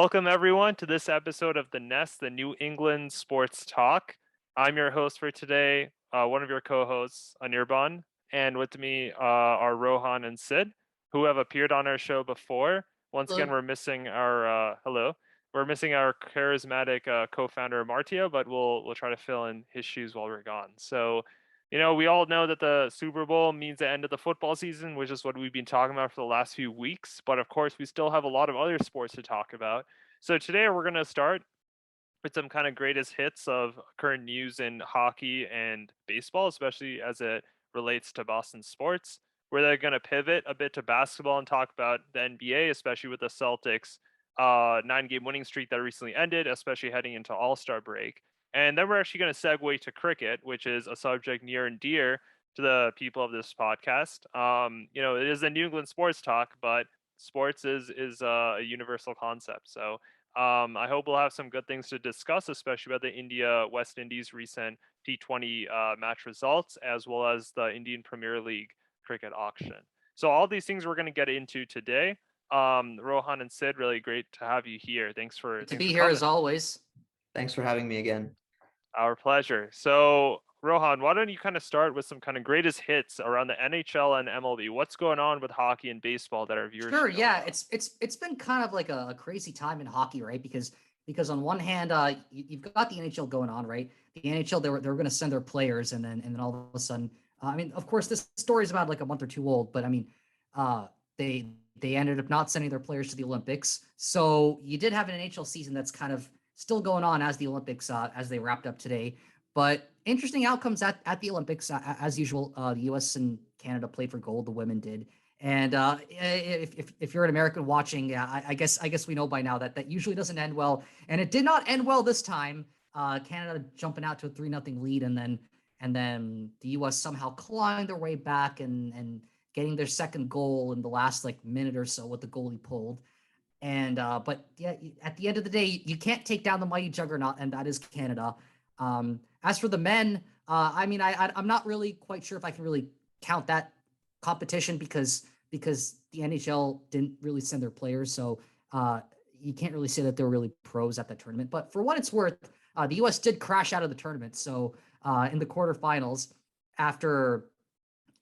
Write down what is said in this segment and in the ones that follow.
Welcome everyone to this episode of The Nest, the New England Sports Talk. I'm your host for today, one of your co-hosts, Anirban, and with me are Rohan and Sid, who have appeared on our show before. Once again, Hello. we're missing our hello. We're missing our charismatic co-founder Martia, but we'll try to fill in his shoes while we're gone. So, we all know that the Super Bowl means the end of the football season, which is what we've been talking about for the last few weeks. But of course, we still have a lot of other sports to talk about. So today we're going to start with some kind of greatest hits of current news in hockey and baseball, especially as it relates to Boston sports. We're going to pivot a bit to basketball and talk about the NBA, especially with the Celtics 9-game winning streak that recently ended, especially heading into All-Star break. And then we're actually going to segue to cricket, which is a subject near and dear to the people of this podcast. It is a New England sports talk, but sports is a universal concept. So I hope we'll have some good things to discuss, especially about the India West Indies recent T20 match results, as well as the Indian Premier League cricket auction. So all these things we're going to get into today. Rohan and Sid, really great to have you here. Thanks for Good to thanks be for here coming. as always. Thanks for having me again. Our pleasure. So Rohan, why don't you kind of start with some kind of greatest hits around the NHL and MLB? What's going on with hockey and baseball that our viewers Sure, should know yeah, about? it's been kind of like a crazy time in hockey, right? Because on one hand, you've got the NHL going on, right? The NHL they were going to send their players, and then all of a sudden, I mean, of course, this story is about like a month or two old, but I mean, uh, they ended up not sending their players to the Olympics, so you did have an NHL season that's kind of still going on as the Olympics as they wrapped up today. But interesting outcomes at the Olympics as usual. The U.S. and Canada played for gold. The women did. And if you're an American watching, yeah, I guess we know by now that that usually doesn't end well, and it did not end well this time. Canada jumping out to a 3-0 lead, and then the U.S. somehow clawing their way back and getting their second goal in the last like minute or so with the goalie pulled. And but yeah, at the end of the day, you can't take down the mighty juggernaut, and that is Canada. As for the men, I mean, I'm not really quite sure if I can really count that competition because the NHL didn't really send their players, so you can't really say that they're really pros at that tournament. But for what it's worth, the U.S. did crash out of the tournament. So in the quarterfinals, after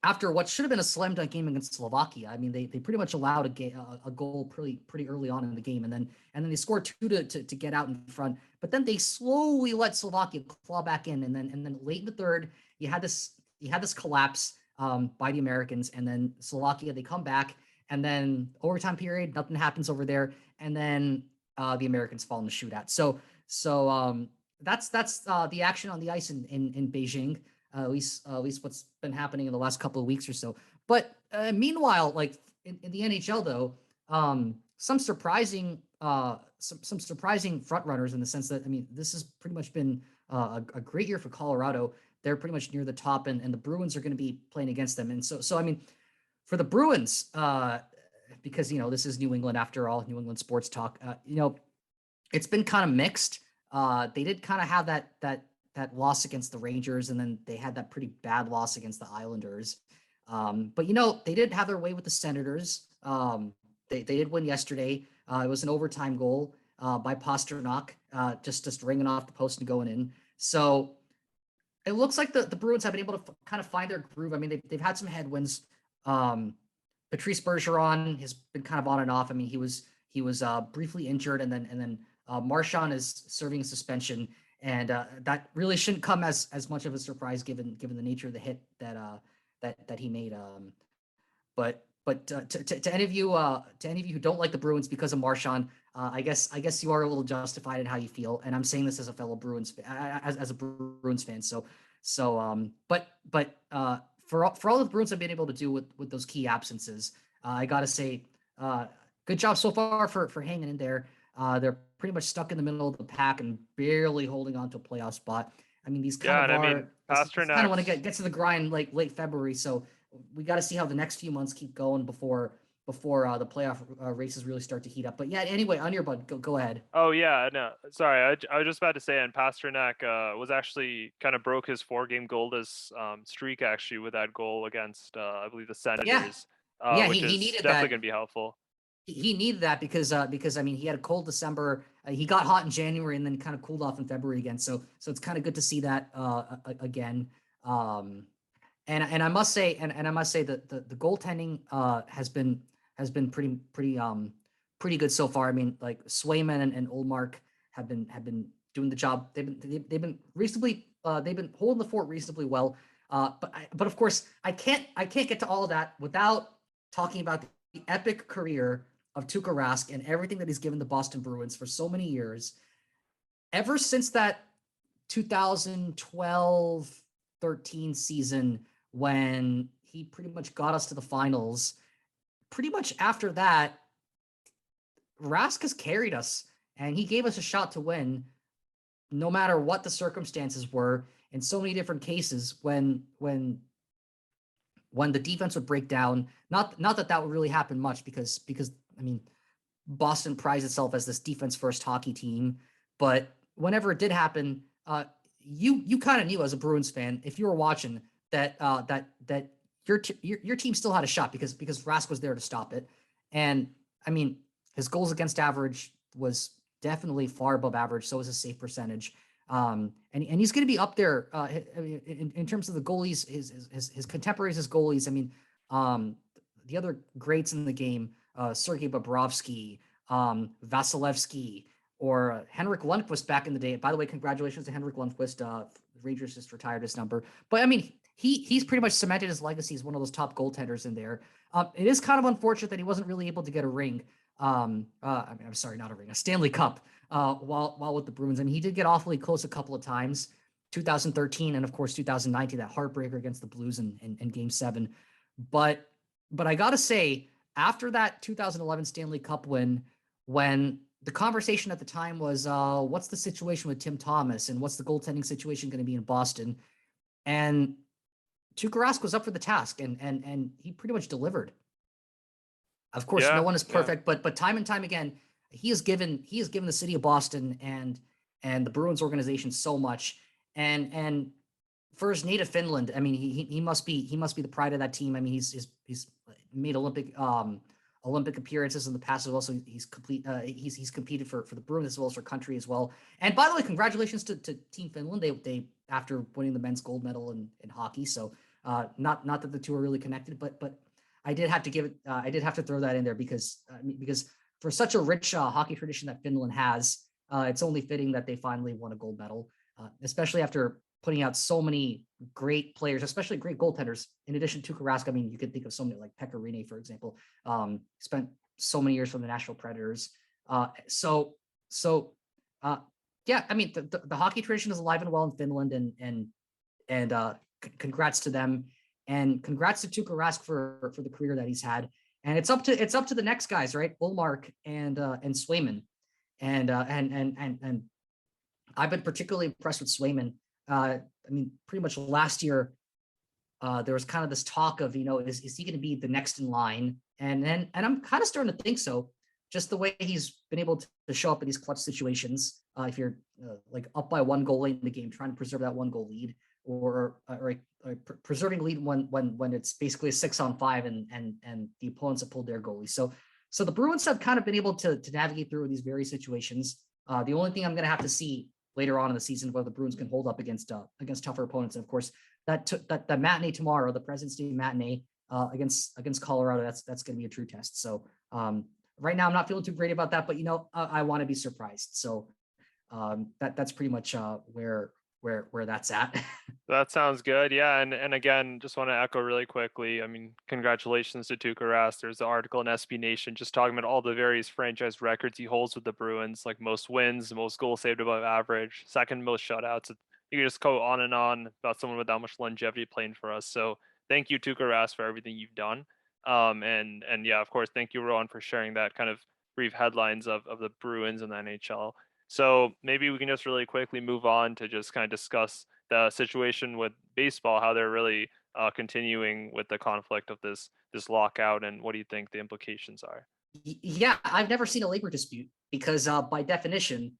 after what should have been a slam dunk game against Slovakia. I mean, they pretty much allowed a goal pretty early on in the game, and then they scored two to get out in front. But then they slowly let Slovakia claw back in, and then late in the third, you had this collapse by the Americans, and then Slovakia they come back, and then overtime period, nothing happens over there, and then the Americans fall in the shootout. So that's the action on the ice in Beijing, at least what's been happening in the last couple of weeks or so. But meanwhile, like in the NHL though, some surprising front runners in the sense that I mean this has pretty much been a great year for Colorado. They're pretty much near the top, and the Bruins are going to be playing against them. And so I mean, for the Bruins, because this is New England after all, New England sports talk. It's been kind of mixed. They did kind of have that loss against the Rangers, and then they had that pretty bad loss against the Islanders. But they did have their way with the Senators. They did win yesterday. It was an overtime goal by Pasternak, just ringing off the post and going in. So it looks like the Bruins have been able to kind of find their groove. I mean, they've had some headwinds. Um, Patrice Bergeron has been kind of on and off. I mean, he was briefly injured, and then Marchand is serving a suspension, and that really shouldn't come as much of a surprise given the nature of the hit that he made. But to any of you who don't like the Bruins because of Marchand, I guess you are a little justified in how you feel, and I'm saying this as a fellow as a Bruins fan. But for all the Bruins have been able to do with those key absences, I gotta say, good job so far for hanging in there. They're pretty much stuck in the middle of the pack and barely holding on to a playoff spot. I mean, these kind Yeah, of and I are mean this kind of want to Pasternak's get to the grind like late February. So we got to see how the next few months keep going before the playoff races really start to heat up. But yeah, anyway, on your bud, go ahead. Oh yeah, no, sorry. I was just about to say, and Pasternak was actually kind of broke his 4-game goalless streak actually with that goal against I believe the Yeah, Senators, yeah, which he is needed definitely that. going to be helpful. he needed that because I mean he had a cold December. He got hot in January and then kind of cooled off in February again. So it's kind of good to see that again. And I must say that the goaltending has been pretty good so far. I mean, like Swayman and Ullmark have been doing the job. They've been reasonably they've been holding the fort reasonably well. But of course I can't get to all of that without talking about the epic career of Tuukka Rask and everything that he's given the Boston Bruins for so many years. Ever since that 2012-13 season when he pretty much got us to the finals, pretty much after that, Rask has carried us and he gave us a shot to win no matter what the circumstances were in so many different cases when the defense would break down. Not that would really happen much because I mean Boston prides itself as this defense first hockey team, but whenever it did happen, you kind of knew as a Bruins fan if you were watching that your team still had a shot because Rask was there to stop it. And I mean his goals against average was definitely far above average. So was his save percentage. And he's going to be up there in terms of the goalies, his contemporaries as goalies. I mean, the other greats in the game, Sergei Bobrovsky, Vasilevsky, or Henrik Lundqvist back in the day. By the way, congratulations to Henrik Lundqvist. Rangers just retired his number. But I mean, he's pretty much cemented his legacy as one of those top goaltenders in there. It is kind of unfortunate that he wasn't really able to get a ring. I mean, I'm sorry, not a ring, a Stanley Cup. While with the Bruins, I mean, he did get awfully close a couple of times, 2013 and of course 2019, that heartbreaker against the Blues in Game 7. But I gotta say, after that 2011 Stanley Cup win, when the conversation at the time was, what's the situation with Tim Thomas and what's the goaltending situation going to be in Boston, and Tuukka Rask was up for the task, and he pretty much delivered. Of course, no one is perfect, but time and time again, he has given the city of Boston and the Bruins organization so much. And for his native Finland, I mean, he must be the pride of that team. I mean, he's made Olympic appearances in the past as well. So he's competed for the Bruins as well as for country as well. And by the way, congratulations to Team Finland. They after winning the men's gold medal in hockey. So not that the two are really connected, but I did have to give it. I did have to throw that in there because for such a rich hockey tradition that Finland has, it's only fitting that they finally won a gold medal, especially after putting out so many great players, especially great goaltenders. In addition to Tuukka Rask, I mean, you could think of so many like Pekka Rinne, for example, spent so many years for the Nashville Predators. Yeah, I mean, the hockey tradition is alive and well in Finland, and congrats to them. And congrats to Tuukka Rask for the career that he's had. And it's up to the next guys, right? Ullmark and Swayman. And I've been particularly impressed with Swayman. I mean, pretty much last year, there was kind of this talk of, is he going to be the next in line? And I'm kind of starting to think so. Just the way he's been able to show up in these clutch situations. If you're like up by one goal late in the game, trying to preserve that one goal lead, or preserving lead when it's basically a 6-on-5 and the opponents have pulled their goalie. So the Bruins have kind of been able to navigate through these various situations. The only thing I'm going to have to see later on in the season whether the Bruins can hold up against tougher opponents. And of course, that matinee tomorrow, the President's Day matinee against Colorado, that's going to be a true test. So right now I'm not feeling too great about that, but I want to be surprised. So that's pretty much where that's at. That sounds good. Yeah. And again, just want to echo really quickly. I mean, congratulations to Tuukka Rask. There's an article in SB Nation just talking about all the various franchise records he holds with the Bruins, like most wins, most goals saved above average, second most shutouts. You can just go on and on about someone with that much longevity playing for us. So thank you, Tuukka Rask, for everything you've done. And yeah, of course, thank you, Rohan, for sharing that kind of brief headlines of the Bruins and the NHL. So maybe we can just really quickly move on to just kind of discuss the situation with baseball, how they're really continuing with the conflict of this lockout, and what do you think the implications are? Yeah, I've never seen a labor dispute because by definition,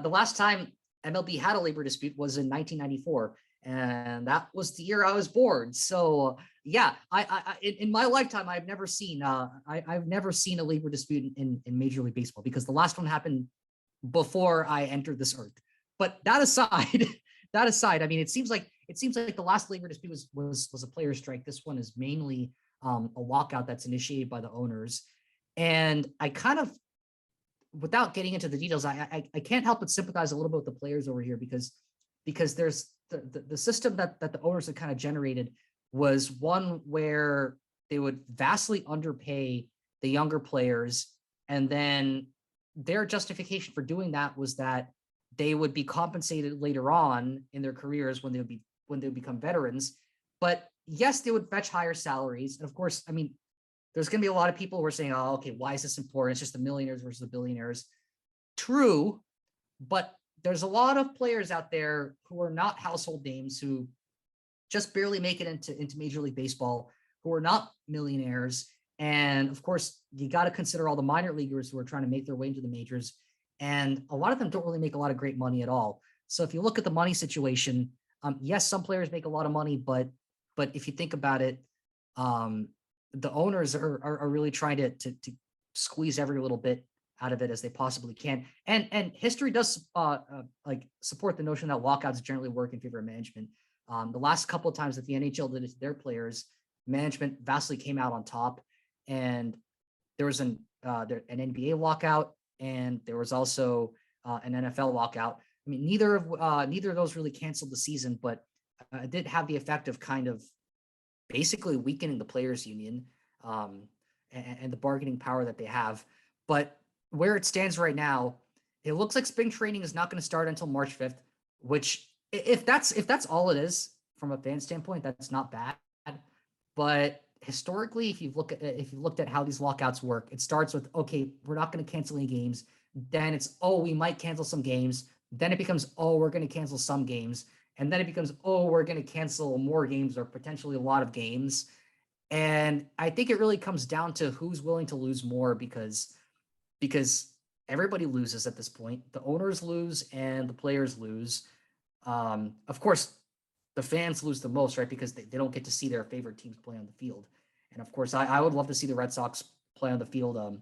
the last time MLB had a labor dispute was in 1994. and that was the year I was born. So yeah, in my lifetime, I've never seen I've never seen a labor dispute in Major League Baseball, because the last one happened before I entered this earth. But that aside, that aside, I mean, it seems like the last labor dispute was a player strike. This one is mainly a walkout that's initiated by the owners, and I kind of, without getting into the details, I can't help but sympathize a little bit with the players over here, because there's the system that the owners had kind of generated was one where they would vastly underpay the younger players, and then their justification for doing that was that they would be compensated later on in their careers when they would become veterans. But yes, they would fetch higher salaries, and of course, I mean, there's going to be a lot of people who are saying, oh, okay, why is this important? It's just the millionaires versus the billionaires. True, but there's a lot of players out there who are not household names, who just barely make it into Major League Baseball, who are not millionaires. And of course, you got to consider all the minor leaguers who are trying to make their way into the majors. And a lot of them don't really make a lot of great money at all. So if you look at the money situation, yes, some players make a lot of money, but if you think about it, the owners are really trying to squeeze every little bit out of it as they possibly can. And history does like support the notion that walkouts generally work in favor of management. The last couple of times that the NHL did it to their players, management vastly came out on top. And there was an NBA lockout, and there was also an NFL lockout. I mean, neither of those really canceled the season, but it did have the effect of kind of basically weakening the players' union and the bargaining power that they have. But where it stands right now, it looks like spring training is not going to start until March 5th, which if that's all it is from a fan standpoint, that's not bad. But historically, if you've looked at how these lockouts work, it starts with, okay, we're not going to cancel any games. Then it's, oh, we might cancel some games. Then it becomes, oh, we're going to cancel some games. And then it becomes, oh, we're going to cancel more games, or potentially a lot of games. And I think it really comes down to who's willing to lose more, because everybody loses at this point. The owners lose and the players lose. Of course, the fans lose the most, right? Because they don't get to see their favorite teams play on the field. And of course, I would love to see the Red Sox play on the field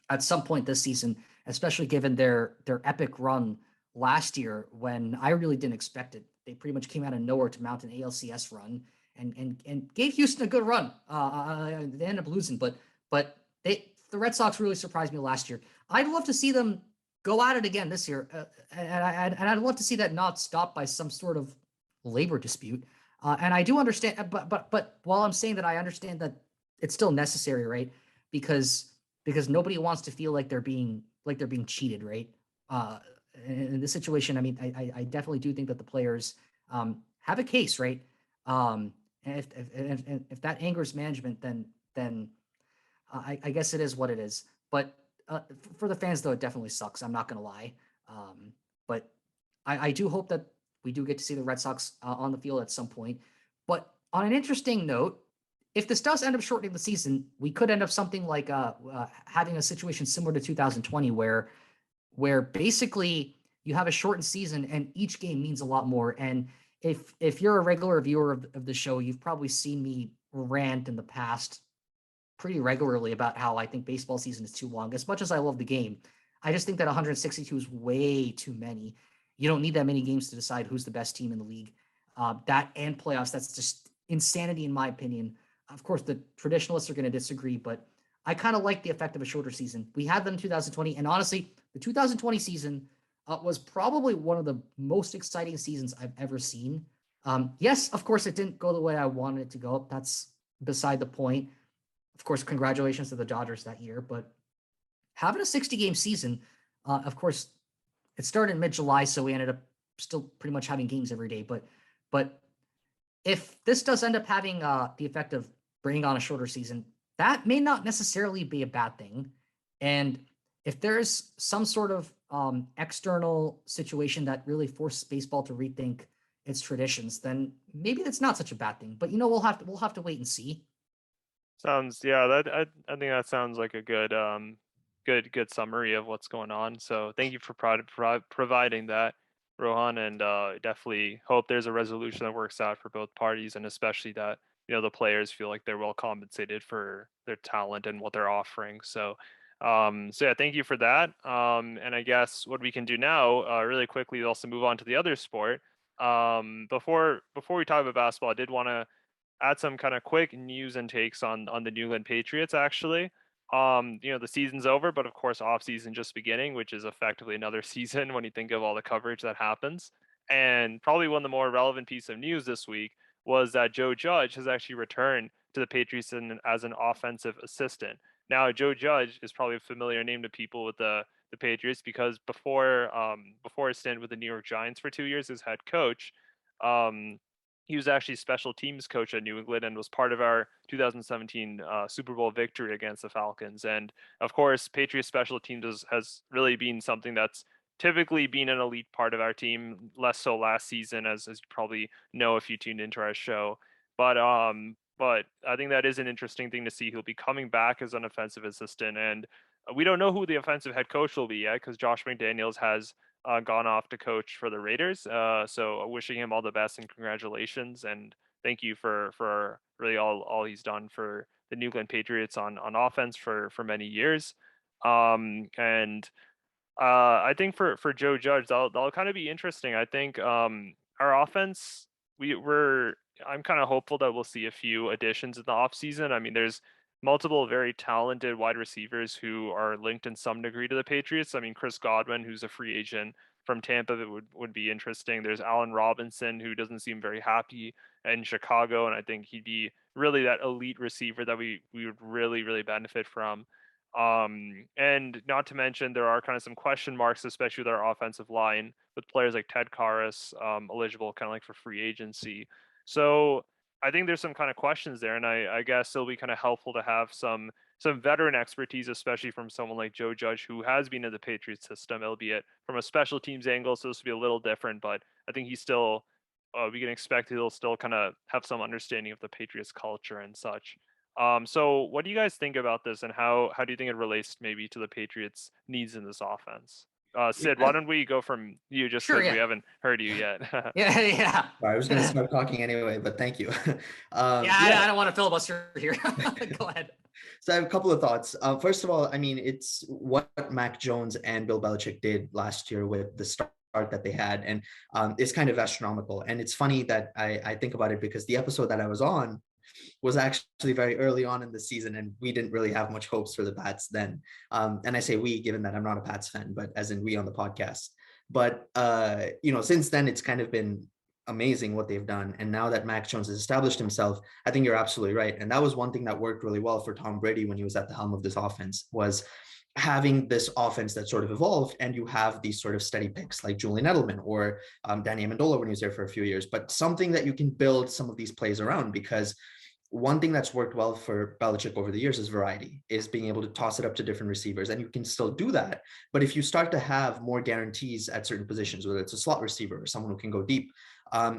at some point this season, especially given their epic run last year, when I really didn't expect it. They pretty much came out of nowhere to mount an ALCS run and gave Houston a good run. They ended up losing, but the Red Sox really surprised me last year. I'd love to see them go at it again this year, and I'd love to see that not stopped by some sort of labor dispute. And I do understand, but while I'm saying that, I understand that it's still necessary, right? Because nobody wants to feel like they're being cheated, right? In this situation, I mean, I definitely do think that the players have a case, right? And if that angers management, then I guess it is what it is. But for the fans, though, it definitely sucks. I'm not gonna lie. But I do hope that we do get to see the Red Sox on the field at some point. But on an interesting note, if this does end up shortening the season, we could end up something like having a situation similar to 2020, where basically you have a shortened season and each game means a lot more. And if you're a regular viewer of the show, you've probably seen me rant in the past pretty regularly about how I think baseball season is too long. As much as I love the game, I just think that 162 is way too many. You don't need that many games to decide who's the best team in the league. That and playoffs, that's just insanity in my opinion. Of course, the traditionalists are going to disagree, but I kind of like the effect of a shorter season. We had them in 2020, and honestly, the 2020 season was probably one of the most exciting seasons I've ever seen. Yes, of course, it didn't go the way I wanted it to go. That's beside the point. Of course, congratulations to the Dodgers that year, but having a 60-game season, of course, it started in mid-July, so we ended up still pretty much having games every day. But if this does end up having the effect of bringing on a shorter season, that may not necessarily be a bad thing. And if there's some sort of external situation that really forces baseball to rethink its traditions, then maybe that's not such a bad thing. But we'll have to wait and see. Sounds, yeah, that I think that sounds like a good summary of what's going on. So thank you for providing that. Rohan, and definitely hope there's a resolution that works out for both parties, and especially that the players feel like they're well compensated for their talent and what they're offering. So yeah, thank you for that. And I guess what we can do now, really quickly, is also move on to the other sport. Before we talk about basketball, I did want to add some kind of quick news and takes on the New England Patriots actually. The season's over, but of course off season just beginning, which is effectively another season when you think of all the coverage that happens. And probably one of the more relevant piece of news this week was that Joe Judge has actually returned to the Patriots as an offensive assistant. Now, Joe Judge is probably a familiar name to people with the Patriots because before his stint with the New York Giants for 2 years as head coach, um, he was actually special teams coach at New England and was part of our 2017 Super Bowl victory against the Falcons. And of course, Patriots special teams has really been something that's typically been an elite part of our team. Less so last season, as you probably know if you tuned into our show. But I think that is an interesting thing to see. He'll be coming back as an offensive assistant, and we don't know who the offensive head coach will be yet because Josh McDaniels has gone off to coach for the Raiders. So wishing him all the best and congratulations, and thank you for really all he's done for the New England Patriots on offense for many years. And I think for Joe Judge, that'll kind of be interesting. I think our offense, we're I'm kind of hopeful that we'll see a few additions in the offseason. I mean, there's multiple very talented wide receivers who are linked in some degree to the Patriots. I mean, Chris Godwin, who's a free agent from Tampa, that would be interesting. There's Allen Robinson, who doesn't seem very happy in Chicago, and I think he'd be really that elite receiver that we would really benefit from. And not to mention, there are kind of some question marks, especially with our offensive line, with players like Ted Karras, eligible kind of like for free agency. So I think there's some kind of questions there, and I guess it'll be kind of helpful to have some veteran expertise, especially from someone like Joe Judge, who has been in the Patriots system, albeit from a special teams angle, so this will be a little different. But I think he's still, we can expect he'll still kind of have some understanding of the Patriots culture and such. So what do you guys think about this, and how do you think it relates maybe to the Patriots' needs in this offense? Sid, why Yeah. don't we go from you just Sure, because we yeah. haven't heard you yet? Yeah, yeah. Sorry, I was going to start talking anyway, but thank you. Yeah, Yeah, I don't want to filibuster here. Go ahead. so I have a couple of thoughts. First of all, I mean, it's what Mac Jones and Bill Belichick did last year with the start that they had, and it's kind of astronomical. And it's funny that I think about it because the episode that I was on was actually very early on in the season, and we didn't really have much hopes for the Pats then. And I say we, given that I'm not a Pats fan, but as in we on the podcast. But since then it's kind of been amazing what they've done. And now that Mac Jones has established himself, I think you're absolutely right. And that was one thing that worked really well for Tom Brady when he was at the helm of this offense, was having this offense that sort of evolved, and you have these sort of steady picks like Julian Edelman or Danny Amendola when he was there for a few years, but something that you can build some of these plays around. Because one thing that's worked well for Belichick over the years is variety, is being able to toss it up to different receivers. And you can still do that. But if you start to have more guarantees at certain positions, whether it's a slot receiver or someone who can go deep,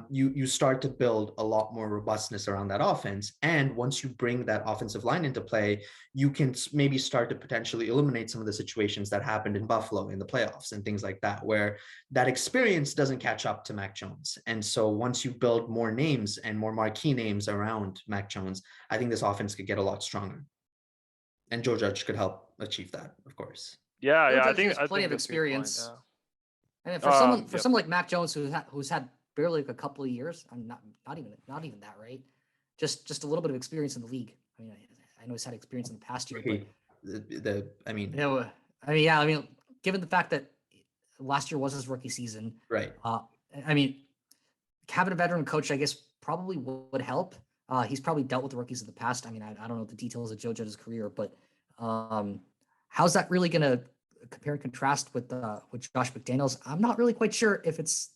you start to build a lot more robustness around that offense. And once you bring that offensive line into play, you can maybe start to potentially eliminate some of the situations that happened in Buffalo in the playoffs and things like that, where that experience doesn't catch up to Mac Jones. And so once you build more names and more marquee names around Mac Jones, I think this offense could get a lot stronger. And Joe Judge could help achieve that, of course. Yeah, Joe yeah, Judge has I plenty think of that's a good point. experience. Yeah. I mean, for Yep. someone like Mac Jones, who's had barely like a couple of years, I'm not even that, right? Just a little bit of experience in the league. I mean, I know he's had experience in the past year, but I mean, yeah, I mean, given the fact that last year was his rookie season, right. I mean, having a veteran coach, I guess, probably would help. He's probably dealt with the rookies in the past. I mean, I don't know the details of Joe Judge's career, but how's that really going to compare and contrast with Josh McDaniels? I'm not really quite sure if it's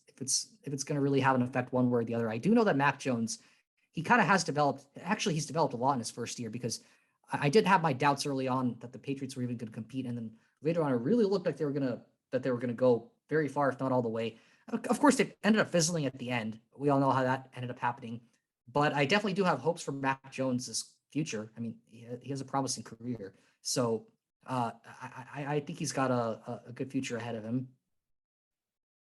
going to really have an effect one way or the other. I do know that Mac Jones, he kind of has developed. Actually, he's developed a lot in his first year, because I did have my doubts early on that the Patriots were even going to compete, and then later on, it really looked like they were gonna go very far, if not all the way. Of course, they ended up fizzling at the end. We all know how that ended up happening. But I definitely do have hopes for Mac Jones' future. I mean, he has a promising career. So I think he's got a good future ahead of him.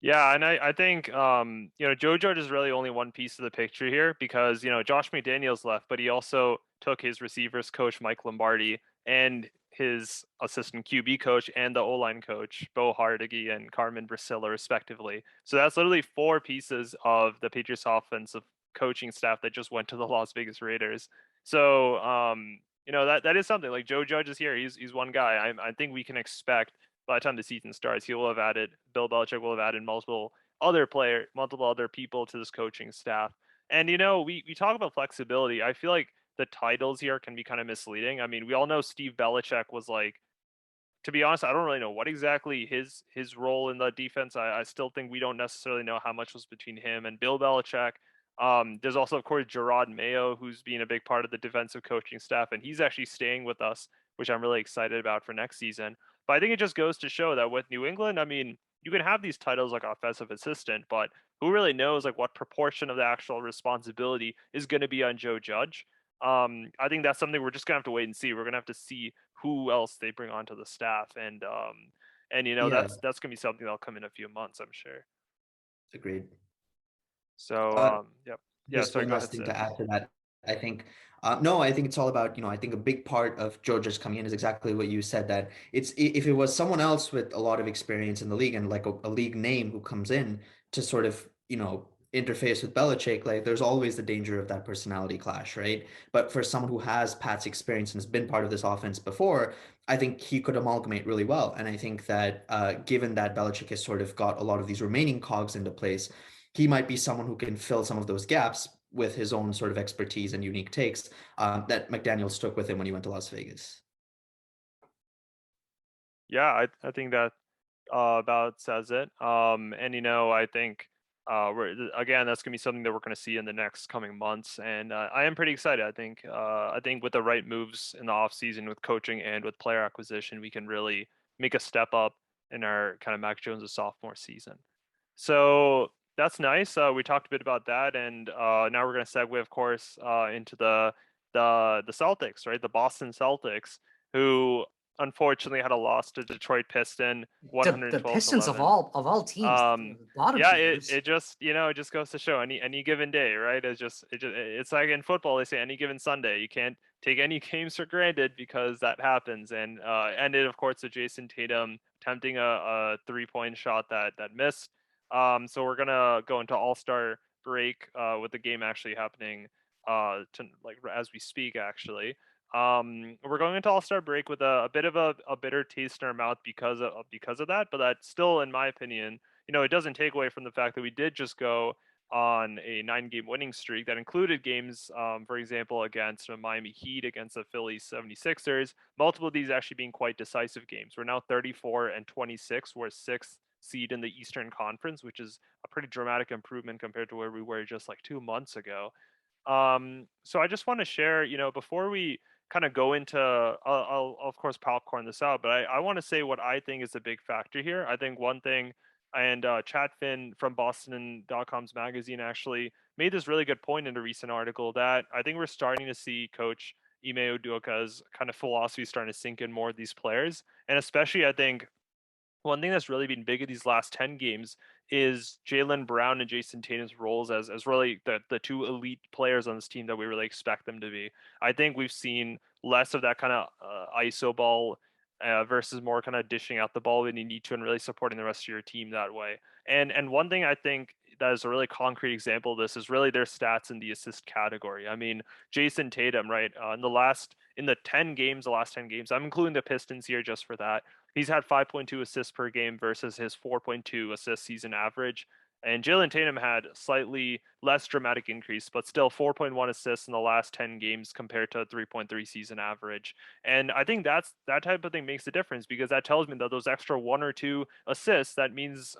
Yeah, and I think Joe Judge is really only one piece of the picture here because Josh McDaniels left, but he also took his receivers coach Mike Lombardi and his assistant QB coach and the O-line coach Bo Hardeggy and Carmen Brasilla respectively. So that's literally four pieces of the Patriots offensive coaching staff that just went to the Las Vegas Raiders. So that is something. Like Joe Judge is here. He's one guy. I think we can expect by the time the season starts, he will have added Bill Belichick will have added multiple other people to this coaching staff. And we talk about flexibility. I feel like the titles here can be kind of misleading. I mean, we all know Steve Belichick was like, to be honest, I don't really know what exactly his role in the defense. I still think we don't necessarily know how much was between him and Bill Belichick. There's also, of course, Gerard Mayo, who's being a big part of the defensive coaching staff, and he's actually staying with us, which I'm really excited about for next season. But I think it just goes to show that with New England, I mean, you can have these titles like offensive assistant, but who really knows like what proportion of the actual responsibility is going to be on Joe Judge? I think that's something we're just gonna have to wait and see. We're gonna have to see who else they bring onto the staff, and Yeah, that's gonna be something that'll come in a few months, I'm sure. agreed. So Uh, yep, yeah. Just Sorry, one go ahead, last thing Sid. to add to that. I think, no, I think it's all about, I think a big part of Georgia's coming in is exactly what you said, that if it was someone else with a lot of experience in the league and like a league name who comes in to sort of, interface with Belichick, like there's always the danger of that personality clash, right? But for someone who has Pat's experience and has been part of this offense before, I think he could amalgamate really well. And I think that given that Belichick has sort of got a lot of these remaining cogs into place, he might be someone who can fill some of those gaps with his own sort of expertise and unique takes that McDaniels took with him when he went to Las Vegas. Yeah, I think that about says it. And I think again that's gonna be something that we're gonna see in the next coming months, and I am pretty excited. I think with the right moves in the off season with coaching and with player acquisition, we can really make a step up in our kind of Mac Jones' sophomore season. So that's nice. We talked a bit about that, and now we're going to segue, of course, into the Celtics, right? The Boston Celtics, who unfortunately had a loss to Detroit Piston, The 112 to Pistons of 11. all teams, Um, the bottom yeah, it feeders. it just it just goes to show any given day, right? It's like in football they say any given Sunday. You can't take any games for granted because that happens. And ended, of course, with Jason Tatum attempting a 3-point shot that missed. So we're gonna go into All Star break with the game actually happening to like as we speak actually. We're going into All Star break with a bit of a bitter taste in our mouth because of that, but that still, in my opinion, it doesn't take away from the fact that we did just go on a 9-game winning streak that included games, for example, against the Miami Heat, against the Philly 76ers. Multiple of these actually being quite decisive games. We're now 34-26. We're sixth seed in the Eastern Conference, which is a pretty dramatic improvement compared to where we were just like 2 months ago. So I just want to share, before we kind of go into, I'll of course popcorn this out, but I want to say what I think is a big factor here. I think one thing, and Chad Finn from Boston.com's magazine actually made this really good point in a recent article that I think we're starting to see Coach Ime Udoka's kind of philosophy starting to sink in more of these players. And especially, I think one thing that's really been big in these last 10 games is Jaylen Brown and Jason Tatum's roles as really the two elite players on this team that we really expect them to be. I think we've seen less of that kind of ISO ball versus more kind of dishing out the ball when you need to and really supporting the rest of your team that way. And one thing I think that is a really concrete example of this is really their stats in the assist category. I mean, Jason Tatum, right? In the 10 games, the last 10 games, I'm including the Pistons here just for that. He's had 5.2 assists per game versus his 4.2 assist season average. And Jalen Tatum had slightly less dramatic increase, but still 4.1 assists in the last 10 games compared to a 3.3 season average. And I think that type of thing makes a difference because that tells me that those extra one or two assists, that means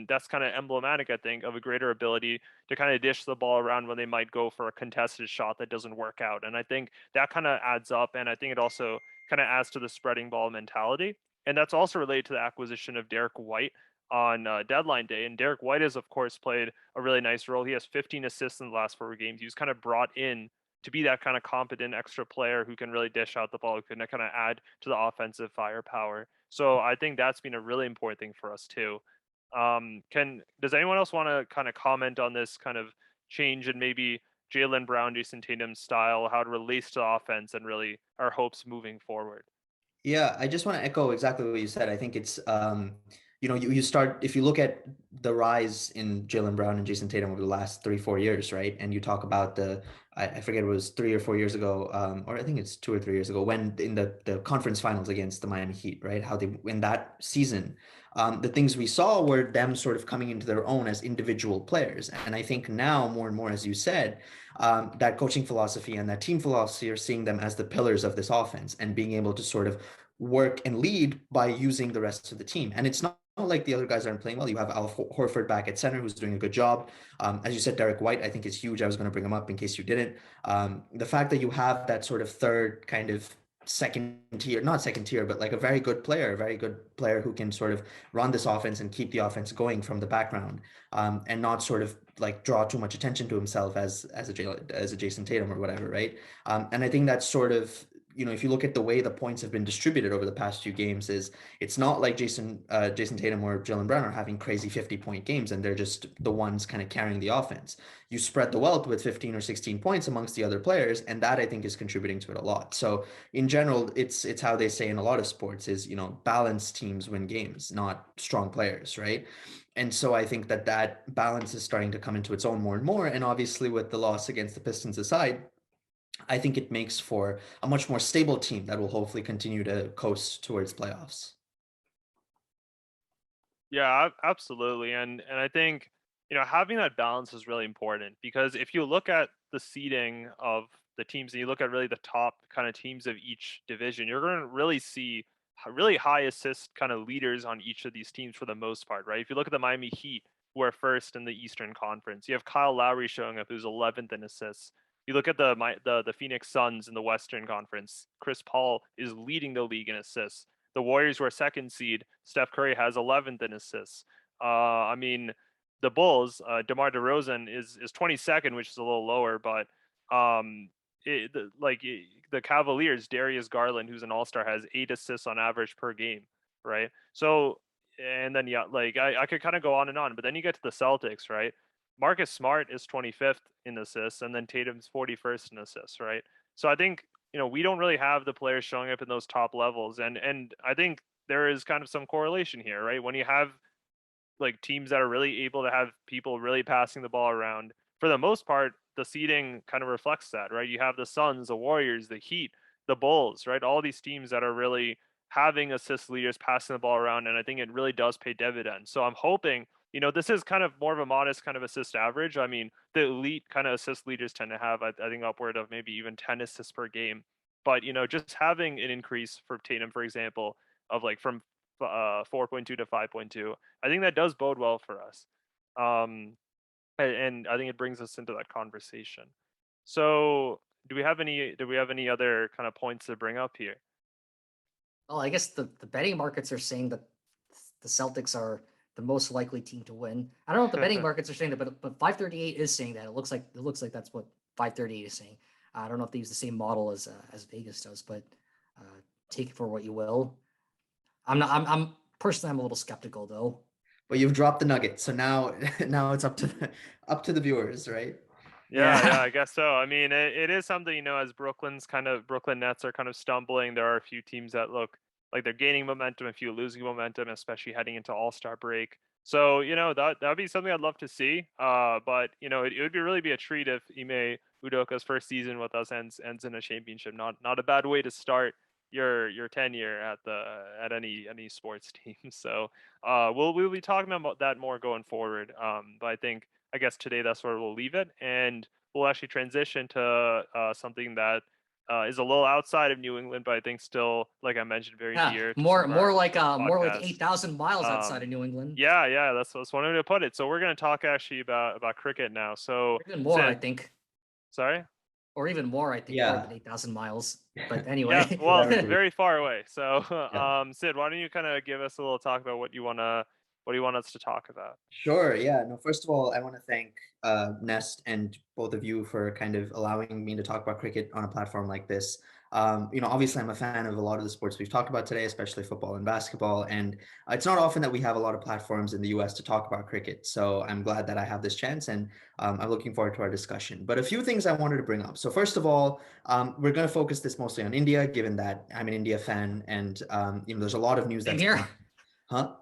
that's kind of emblematic, I think, of a greater ability to kind of dish the ball around when they might go for a contested shot that doesn't work out. And I think that kind of adds up. And I think it also kind of adds to the spreading ball mentality. And that's also related to the acquisition of Derek White on deadline day. And Derek White has, of course, played a really nice role. He has 15 assists in the last 4 games. He was kind of brought in to be that kind of competent extra player who can really dish out the ball, who can kind of add to the offensive firepower. So I think that's been a really important thing for us too. Does anyone else want to kind of comment on this kind of change in maybe Jaylen Brown, Jason Tatum's style, how it relates to offense, and really our hopes moving forward? Yeah, I just want to echo exactly what you said. I think it's you start, if you look at the rise in Jaylen Brown and Jason Tatum over the last 3-4 years, right? And you talk about I forget, it was 3 or 4 years ago, or I think it's 2 or 3 years ago, when in the conference finals against the Miami Heat, right? How they, in that season, the things we saw were them sort of coming into their own as individual players. And I think now more and more, as you said, that coaching philosophy and that team philosophy are seeing them as the pillars of this offense and being able to sort of work and lead by using the rest of the team. And it's not like the other guys aren't playing well. You have Al Horford back at center, who's doing a good job. As you said, Derek White, I think, is huge. I was going to bring him up in case you didn't. The fact that you have that sort of third kind of second tier, not second tier, but like a very good player who can sort of run this offense and keep the offense going from the background, and not sort of like draw too much attention to himself as a Jason Tatum or whatever, right? And I think that's sort of, if you look at the way the points have been distributed over the past few games, is it's not like Jason Tatum or Jaylen Brown are having crazy 50-point games and they're just the ones kind of carrying the offense. You spread the wealth with 15 or 16 points amongst the other players, and that I think is contributing to it a lot. So in general, it's how they say in a lot of sports is, balanced teams win games, not strong players, right? And so I think that balance is starting to come into its own more and more. And obviously, with the loss against the Pistons aside, I think it makes for a much more stable team that will hopefully continue to coast towards playoffs. Yeah, absolutely. And I think, having that balance is really important, because if you look at the seeding of the teams and you look at really the top kind of teams of each division, you're going to really see really high assist kind of leaders on each of these teams for the most part, right? If you look at the Miami Heat, who are first in the Eastern Conference, you have Kyle Lowry showing up, who's 11th in assists. You look at the Phoenix Suns in the Western Conference, Chris Paul is leading the league in assists. The Warriors were second seed. Steph Curry has 11th in assists. I mean, the Bulls, DeMar DeRozan is 22nd, which is a little lower, but um, the Cavaliers, Darius Garland, who's an All-Star, has 8 assists on average per game, right? So, and then yeah, like I could kind of go on and on, but then you get to the Celtics, right? Marcus Smart is 25th in assists, and then Tatum's 41st in assists, right? So I think, we don't really have the players showing up in those top levels, and I think there is kind of some correlation here, right? When you have like teams that are really able to have people really passing the ball around, for the most part, the seeding kind of reflects that, right? You have the Suns, the Warriors, the Heat, the Bulls, right? All these teams that are really having assist leaders passing the ball around, and I think it really does pay dividends. So I'm hoping, this is kind of more of a modest kind of assist average. I mean, the elite kind of assist leaders tend to have, I think, upward of maybe even 10 assists per game. But, just having an increase for Tatum, for example, of like from 4.2 to 5.2, I think that does bode well for us. And I think it brings us into that conversation. So, do we have any other kind of points to bring up here? Well, I guess the betting markets are saying that the Celtics are the most likely team to win. I don't know if the betting markets are saying that, but 538 is saying that. It looks like that's what 538 is saying. I don't know if they use the same model as Vegas does, but uh, take it for what you will. I'm personally, I'm a little skeptical though. But you've dropped the nugget, so now now it's up to the viewers, right? Yeah, Yeah. I guess so. I mean, it is something, as Brooklyn Nets are kind of stumbling. There are a few teams that look like they're gaining momentum, a few losing momentum, especially heading into All-Star break. So, that'd be something I'd love to see. But it would really be a treat if Ime Udoka's first season with us ends in a championship. Not a bad way to start your tenure at any sports team. So, we'll be talking about that more going forward. But I guess today that's where we'll leave it, and we'll actually transition to something that is a little outside of New England, but I think still, like I mentioned, very Yeah, dear to some more of our more like podcasts. 8,000 miles outside of Um, New England, yeah, that's one way to put it. So we're going to talk actually about cricket now. So or even more, I Sid, think, sorry. or even more, I think, more Yeah. than 8,000 miles. But Yeah, anyway, well, Whatever. very far away. So, Yeah. Sid, why don't you kind of give us a little talk about what do you want us to talk about? Sure. Yeah. No, first of all, I want to thank Nest and both of you for kind of allowing me to talk about cricket on a platform like this. Obviously I'm a fan of a lot of the sports we've talked about today, especially football and basketball. And it's not often that we have a lot of platforms in the US to talk about cricket. So I'm glad that I have this chance, and I'm looking forward to our discussion. But a few things I wanted to bring up. So first of all, we're going to focus this mostly on India, given that I'm an India fan, and there's a there's a lot of news Same that's here. huh?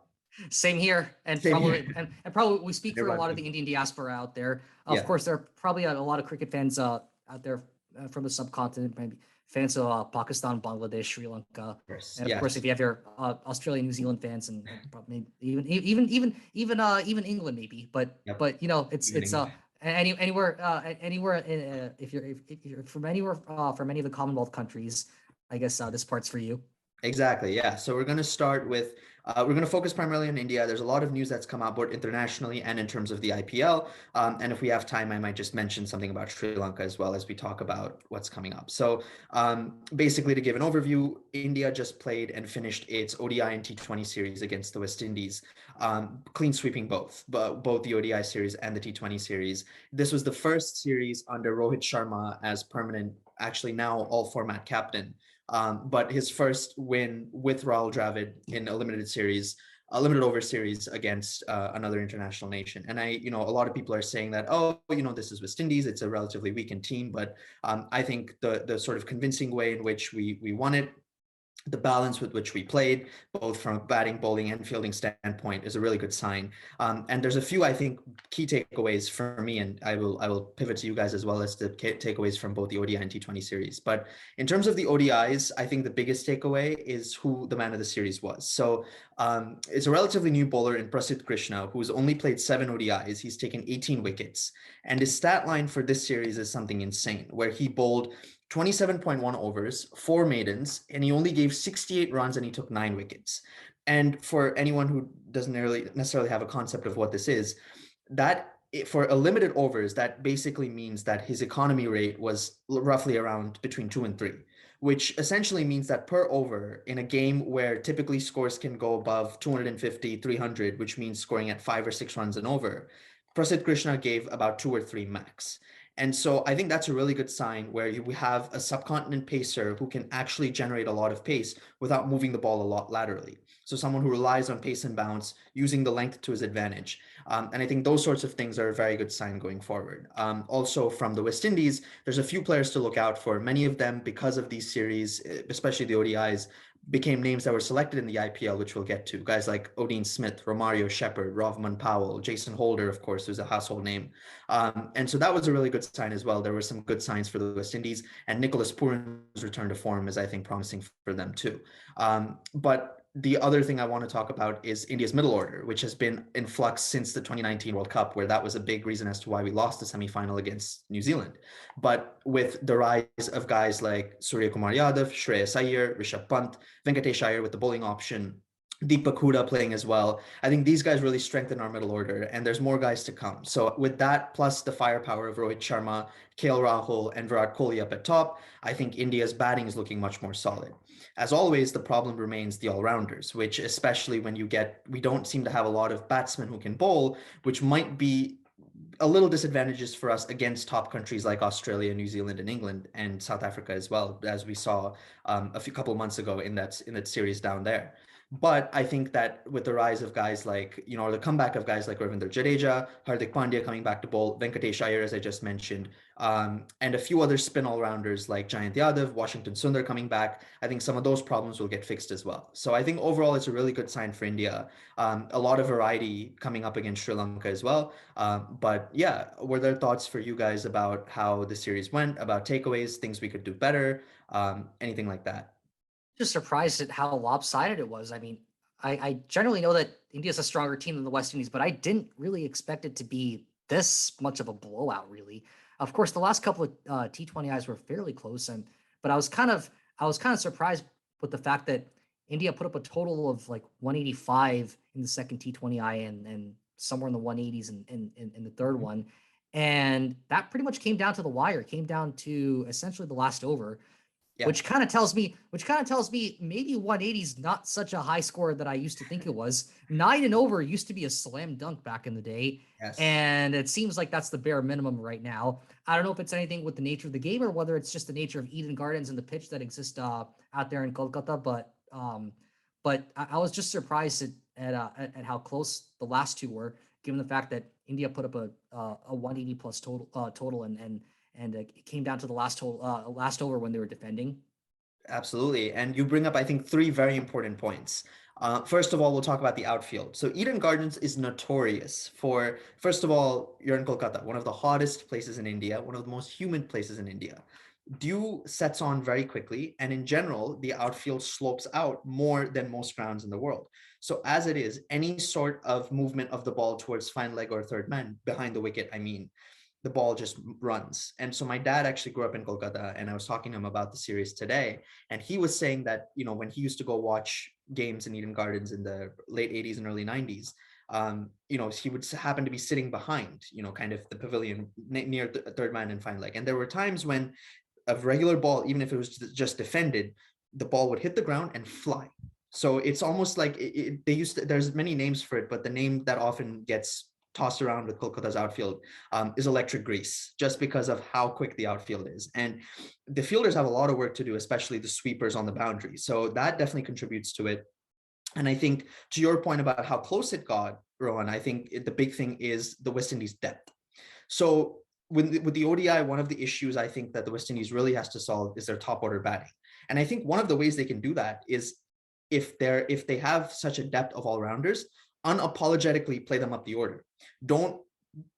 Same here, and Same here. and probably we speak for a Anirban lot of too. the Indian diaspora out there. Of Yeah, course, there are probably a lot of cricket fans out there from the subcontinent, maybe fans of Pakistan, Bangladesh, Sri Lanka, of course. and of course, Yes, if you have your Australia, New Zealand fans, and probably even England, maybe. yep. But Even England. anywhere if you're from anywhere from any of the Commonwealth countries, I guess this part's for you. Exactly. Yeah. So we're going to start with, we're going to focus primarily on India. There's a lot of news that's come out both internationally and in terms of the IPL. And if we have time, I might just mention something about Sri Lanka as well as we talk about what's coming up. So basically, to give an overview, India just played and finished its ODI and T20 series against the West Indies, clean sweeping both the ODI series and the T20 series. This was the first series under Rohit Sharma as permanent, actually now all format captain. But his first win with Rahul Dravid in a limited over series against another international nation. And a lot of people are saying that, oh, this is West Indies, it's a relatively weakened team. But I think the sort of convincing way in which we won it, the balance with which we played, both from a batting, bowling, and fielding standpoint, is a really good sign. And there's a few, I think, key takeaways for me, and I will pivot to you guys as well as the takeaways from both the ODI and T20 series. But in terms of the ODIs, I think the biggest takeaway is who the man of the series was. So it's a relatively new bowler in Prasidh Krishna, who's only played 7 ODIs. He's taken 18 wickets. And his stat line for this series is something insane, where he bowled 27.1 overs, 4 maidens, and he only gave 68 runs and he took 9 wickets. And for anyone who doesn't necessarily have a concept of what this is, that for a limited overs, that basically means that his economy rate was roughly around between 2 and 3, which essentially means that per over in a game where typically scores can go above 250, 300, which means scoring at 5 or 6 runs and over, Prasidh Krishna gave about 2 or 3 max. And so I think that's a really good sign where we have a subcontinent pacer who can actually generate a lot of pace without moving the ball a lot laterally. So someone who relies on pace and bounce, using the length to his advantage. And I think those sorts of things are a very good sign going forward. Also from the West Indies, there's a few players to look out for. Many of them, because of these series, especially the ODIs, became names that were selected in the IPL, which we'll get to. Guys like Odin Smith, Romario Shepherd, Rovman Powell, Jason Holder, of course, who's a household name. And so that was a really good sign as well. There were some good signs for the West Indies, and Nicholas Puran's return to form is, I think, promising for them too. But the other thing I want to talk about is India's middle order, which has been in flux since the 2019 World Cup, where that was a big reason as to why we lost the semifinal against New Zealand. But with the rise of guys like Surya Kumar Yadav, Shreyas Iyer, Rishabh Pant, Venkatesh Iyer with the bowling option, Deepak Huda playing as well, I think these guys really strengthen our middle order, and there's more guys to come. So with that, plus the firepower of Rohit Sharma, KL Rahul, and Virat Kohli up at top, I think India's batting is looking much more solid. As always, the problem remains the all-rounders, which especially when we don't seem to have a lot of batsmen who can bowl, which might be a little disadvantages for us against top countries like Australia, New Zealand, and England, and South Africa as well, as we saw a couple of months ago in that series down there. But I think that with the rise of guys like, or the comeback of guys like Ravindra Jadeja, Hardik Pandya coming back to bowl, Venkatesh Iyer, as I just mentioned, and a few other spin all-rounders like Jayant Yadav, Washington Sundar coming back, I think some of those problems will get fixed as well. So I think overall it's a really good sign for India. A lot of variety coming up against Sri Lanka as well. But yeah, were there thoughts for you guys about how the series went, about takeaways, things we could do better, anything like that? Just surprised at how lopsided it was. I mean, I generally know that India's a stronger team than the West Indies, but I didn't really expect it to be this much of a blowout, really. Of course, the last couple of T20Is were fairly close, but I was kind of surprised with the fact that India put up a total of like 185 in the second T20I and somewhere in the 180s in the third one. And that pretty much came down to the wire, came down to essentially the last over. Yeah. which kind of tells me maybe 180 is not such a high score that I used to think it was. 9 and over used to be a slam dunk back in the day, Yes. and it seems like that's the bare minimum right now. I don't know if it's anything with the nature of the game or whether it's just the nature of Eden Gardens and the pitch that exists out there in Kolkata, but I was just surprised at how close the last two were, given the fact that India put up a 180 plus total and it came down to the last over when they were defending. Absolutely. And you bring up, I think, three very important points. First of all, we'll talk about the outfield. So Eden Gardens is notorious for, first of all, you're in Kolkata, one of the hottest places in India, one of the most humid places in India. Dew sets on very quickly, and in general, the outfield slopes out more than most grounds in the world. So as it is, any sort of movement of the ball towards fine leg or third man, behind the wicket, I mean, the ball just runs. And so my dad actually grew up in Kolkata, and I was talking to him about the series today. And he was saying that, when he used to go watch games in Eden Gardens in the late 80s and early 90s, he would happen to be sitting behind, kind of the pavilion near the third man and fine leg. And there were times when a regular ball, even if it was just defended, the ball would hit the ground and fly. So it's almost like there's many names for it, but the name that often gets tossed around with Kolkata's outfield is electric grease, just because of how quick the outfield is. And the fielders have a lot of work to do, especially the sweepers on the boundary. So that definitely contributes to it. And I think to your point about how close it got, Rohan, I think the big thing is the West Indies depth. So with the ODI, one of the issues I think that the West Indies really has to solve is their top order batting. And I think one of the ways they can do that is if they have such a depth of all-rounders, unapologetically play them up the order. Don't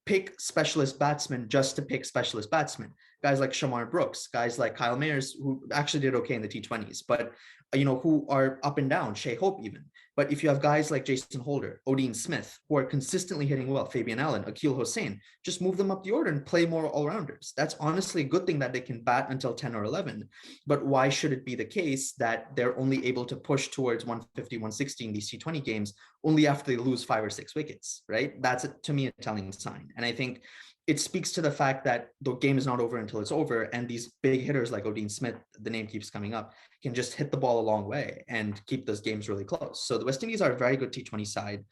pick specialist batsmen just to pick specialist batsmen. Guys like Shamar Brooks, guys like Kyle Mayers, who actually did okay in the T20s, but who are up and down, Shea Hope even. But if you have guys like Jason Holder, Odin Smith, who are consistently hitting well, Fabian Allen, Akil Hossain, just move them up the order and play more all-rounders. That's honestly a good thing that they can bat until 10 or 11. But why should it be the case that they're only able to push towards 150, 160 in these T20 games only after they lose 5 or 6 wickets, right? That's, to me, a telling sign. And I think it speaks to the fact that the game is not over until it's over. And these big hitters like Odin Smith, the name keeps coming up, can just hit the ball a long way and keep those games really close. So the West Indies are a very good T20 side.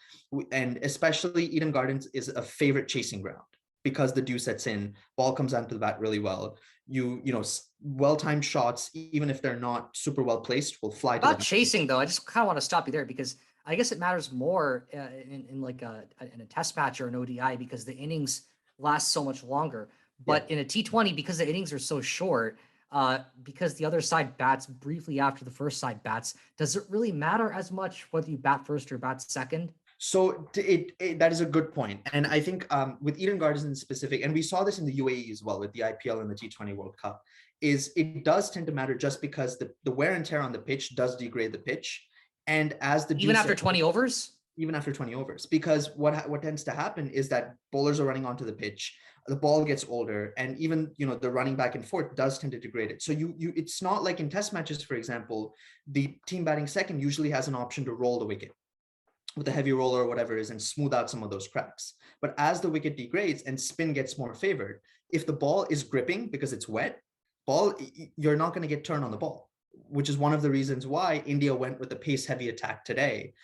And especially Eden Gardens is a favorite chasing ground because the dew sets in, ball comes onto the bat really well. Well-timed shots, even if they're not super well placed, will fly to About the chasing though, I just kind of want to stop you there because I guess it matters more in like in a test match or an ODI because the innings last so much longer. But in a T20, because the innings are so short, because the other side bats briefly after the first side bats, does it really matter as much whether you bat first or bat second? So that is a good point. And I think with Eden Gardens in specific, and we saw this in the UAE as well with the IPL and the T20 World Cup, is it does tend to matter just because the wear and tear on the pitch does degrade the pitch. And as the even after 20 overs? Even after 20 overs, because what tends to happen is that bowlers are running onto the pitch, the ball gets older, and even the running back and forth does tend to degrade it. So it's not like in test matches, for example, the team batting second usually has an option to roll the wicket with a heavy roller or whatever it is and smooth out some of those cracks. But as the wicket degrades and spin gets more favored, if the ball is gripping because it's wet, you're not going to get turned on the ball, which is one of the reasons why India went with the pace-heavy attack today,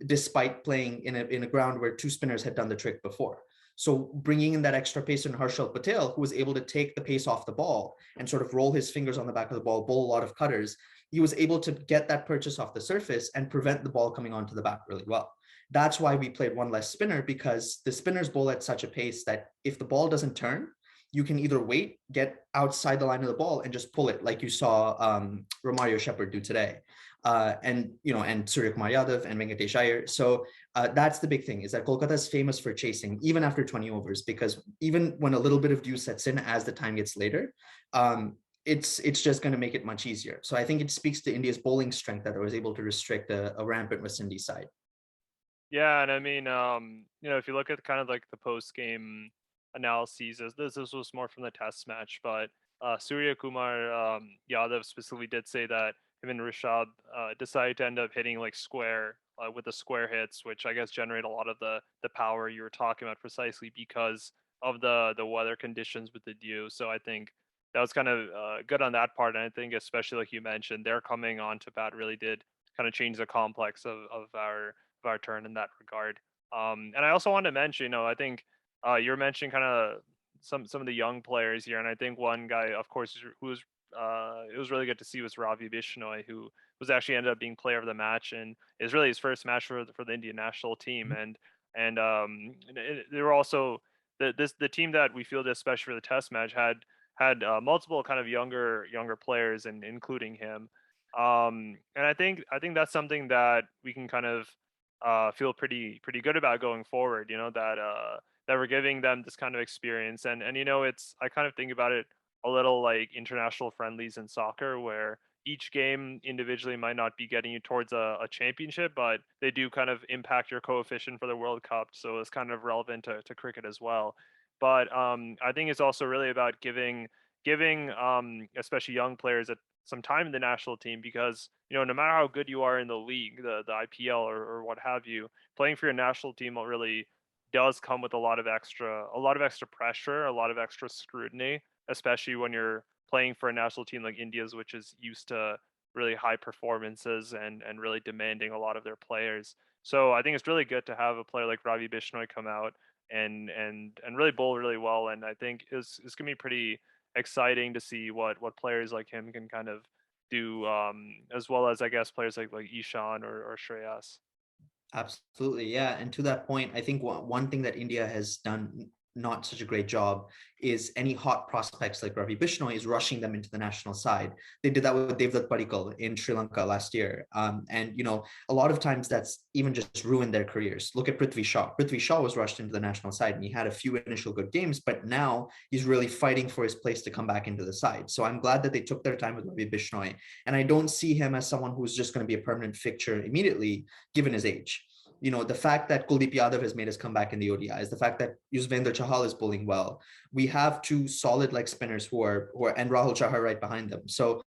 despite playing in a ground where two spinners had done the trick before. So bringing in that extra pace in Harshal Patel, who was able to take the pace off the ball and sort of roll his fingers on the back of the ball, bowl a lot of cutters, he was able to get that purchase off the surface and prevent the ball coming onto the bat really well. That's why we played one less spinner, because the spinners bowl at such a pace that if the ball doesn't turn, you can either wait, get outside the line of the ball and just pull it like you saw Romario Shepherd do today. And Surya Kumar Yadav and Venkatesh Iyer. So that's the big thing, is that Kolkata is famous for chasing even after 20 overs, because even when a little bit of dew sets in as the time gets later, it's just going to make it much easier. So I think it speaks to India's bowling strength that it was able to restrict a rampant West Indies side. Yeah, and I mean, if you look at kind of like the post-game analyses, this was more from the test match, but Surya Kumar Yadav specifically did say that him and Rishabh decided to end up hitting like square with the square hits, which I guess generate a lot of the power you were talking about, precisely because of the weather conditions with the dew. So I think that was kind of good on that part. And I think especially like you mentioned, their coming on to bat really did kind of change the complex of our turn in that regard. And I also wanted to mention, I think you're mentioning kind of some of the young players here, and I think one guy, of course, who was it was really good to see was Ravi Bishnoi, who was actually ended up being player of the match, and is really his first match for the Indian national team. And there were also the team that we fielded, especially for the test match, had multiple kind of younger players, and including him. And I think that's something that we can kind of feel pretty good about going forward. That we're giving them this kind of experience, and it's, I kind of think about it a little like international friendlies in soccer, where each game individually might not be getting you towards a championship, but they do kind of impact your coefficient for the World Cup. So it's kind of relevant to cricket as well. But I think it's also really about giving especially young players some time in the national team, because no matter how good you are in the league, the IPL or what have you, playing for your national team really does come with a lot of extra pressure, a lot of extra scrutiny, especially when you're playing for a national team like India's, which is used to really high performances and really demanding a lot of their players. So I think it's really good to have a player like Ravi Bishnoi come out and really bowl really well. And I think it's gonna be pretty exciting to see what players like him can kind of do, as well as I guess players like Ishan or Shreyas. Absolutely, yeah. And to that point, I think one thing that India has done not such a great job is any hot prospects like Ravi Bishnoi is rushing them into the national side. They did that with Devdutt Padikkal in Sri Lanka last year. And a lot of times that's even just ruined their careers. Look at Prithvi Shaw. Prithvi Shaw was rushed into the national side and he had a few initial good games, but now he's really fighting for his place to come back into the side. So I'm glad that they took their time with Ravi Bishnoi. And I don't see him as someone who's just going to be a permanent fixture immediately, given his age. The fact that Kuldeep Yadav has made us come back in the ODIs, the fact that Yuzvendra Chahal is bowling well, we have two solid leg spinners who are and Rahul Chahar right behind them. So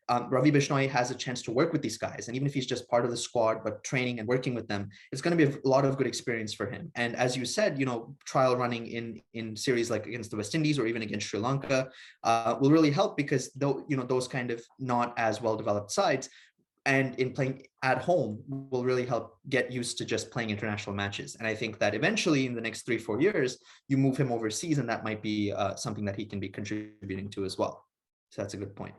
Ravi Bishnoi has a chance to work with these guys, and even if he's just part of the squad but training and working with them, it's going to be a lot of good experience for him. And as you said, trial running in series like against the West Indies or even against Sri Lanka will really help, because those kind of not as well developed sides, and in playing at home, will really help get used to just playing international matches. And I think that eventually in the next 3-4 years, you move him overseas, and that might be something that he can be contributing to as well. So that's a good point.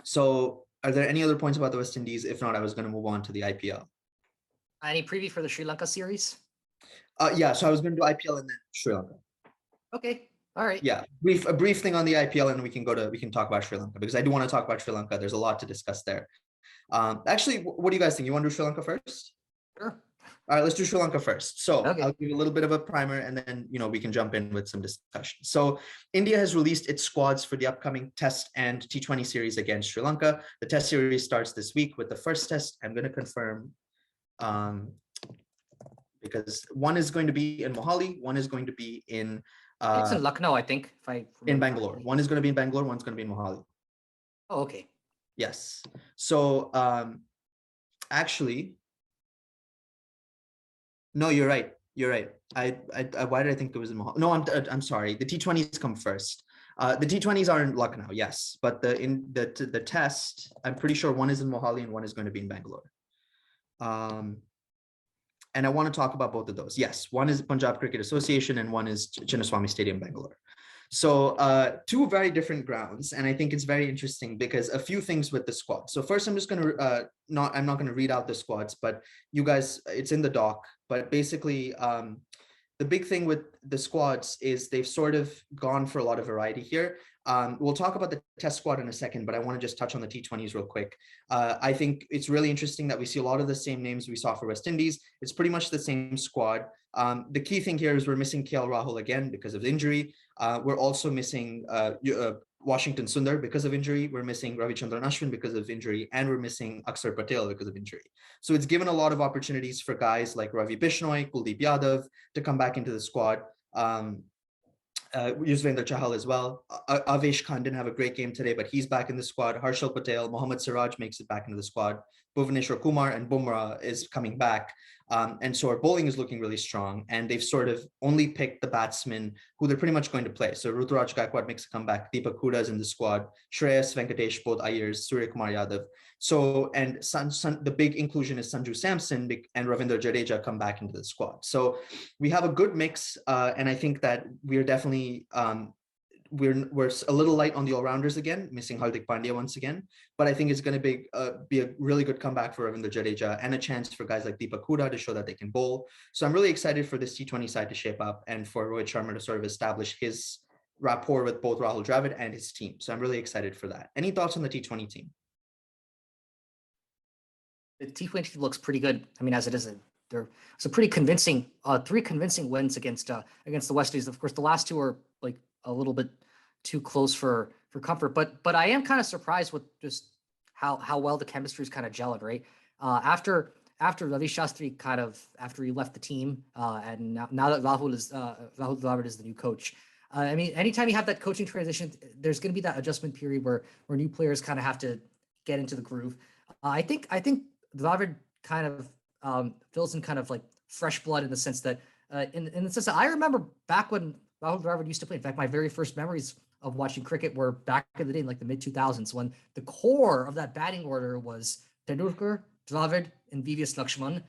So are there any other points about the West Indies? If not, I was going to move on to the IPL. Any preview for the Sri Lanka series? Yeah, so I was going to do IPL and then Sri Lanka. Okay. All right. Yeah, a brief thing on the IPL, and we can talk about Sri Lanka, because I do want to talk about Sri Lanka. There's a lot to discuss there. Actually, what do you guys think? You want to do Sri Lanka first? Sure. All right, let's do Sri Lanka first. So Okay. I'll give you a little bit of a primer, and then we can jump in with some discussion. So India has released its squads for the upcoming Test and T20 series against Sri Lanka. The Test series starts this week with the first Test. I'm going to confirm, because one is going to be in Mohali, one is going to be in. It's in Lucknow, I think. If I in Bangalore, one is going to be in Bangalore, one's going to be in Mohali. Oh, okay. Yes. So actually, no, you're right. You're right. I why did I think it was in Mohali? No, I'm sorry. The T20s come first. The T20s are in Lucknow, yes, but the Test, I'm pretty sure one is in Mohali and one is going to be in Bangalore. And I want to talk about both of those. Yes, one is Punjab Cricket Association and one is Chinnaswamy Stadium, Bangalore. So two very different grounds. And I think it's very interesting because a few things with the squad. So first, I'm just going to, I'm not going to read out the squads, but you guys, it's in the doc. But basically, the big thing with the squads is they've sort of gone for a lot of variety here. We'll talk about the Test squad in a second, but I want to just touch on the T20s real quick. I think it's really interesting that we see a lot of the same names we saw for West Indies. It's pretty much the same squad. The key thing here is we're missing KL Rahul again because of injury. We're also missing Washington Sundar because of injury. We're missing Ravichandran Ashwin because of injury, and we're missing Akshar Patel because of injury. So it's given a lot of opportunities for guys like Ravi Bishnoi, Kuldeep Yadav to come back into the squad. Yuzvendra Chahal as well. Avesh Khan didn't have a great game today, but he's back in the squad. Harshal Patel, Mohammad Siraj makes it back into the squad. Bhuvaneshwar Kumar and Bumrah is coming back. And so our bowling is looking really strong, and they've sort of only picked the batsmen who they're pretty much going to play. So Ruturaj Gaikwad makes a comeback, Deepak Huda is in the squad, Shreyas, Venkatesh, both Ayers, Surya Kumar Yadav. So, and the big inclusion is Sanju Samson and Ravindra Jadeja come back into the squad. So we have a good mix, and I think that we're definitely we're a little light on the all-rounders again, missing Hardik Pandya once again. But I think it's going to be a really good comeback for Ravindra Jadeja and a chance for guys like Deepak Huda to show that they can bowl. So I'm really excited for this T20 side to shape up and for Rohit Sharma to sort of establish his rapport with both Rahul Dravid and his team. So I'm really excited for that. Any thoughts on the T20 team? The T20 looks pretty good. I mean, as it is, it's a pretty convincing, 3 convincing wins against the West Indies. Of course, the last 2 are like a little bit too close for comfort, but I am kind of surprised with just how well the chemistry is kind of gelling, right? After Ravi Shastri after he left the team, and now that Rahul Dravid is the new coach. I mean, anytime you have that coaching transition, there's going to be that adjustment period where new players kind of have to get into the groove. I think Dravid kind of fills in kind of like fresh blood in the sense that in the sense that I remember back when Rahul Dravid used to play. In fact, my very first memories of watching cricket were back in the day, in like the mid 2000s, when the core of that batting order was Tendulkar, Dravid, and VVS Lakshman.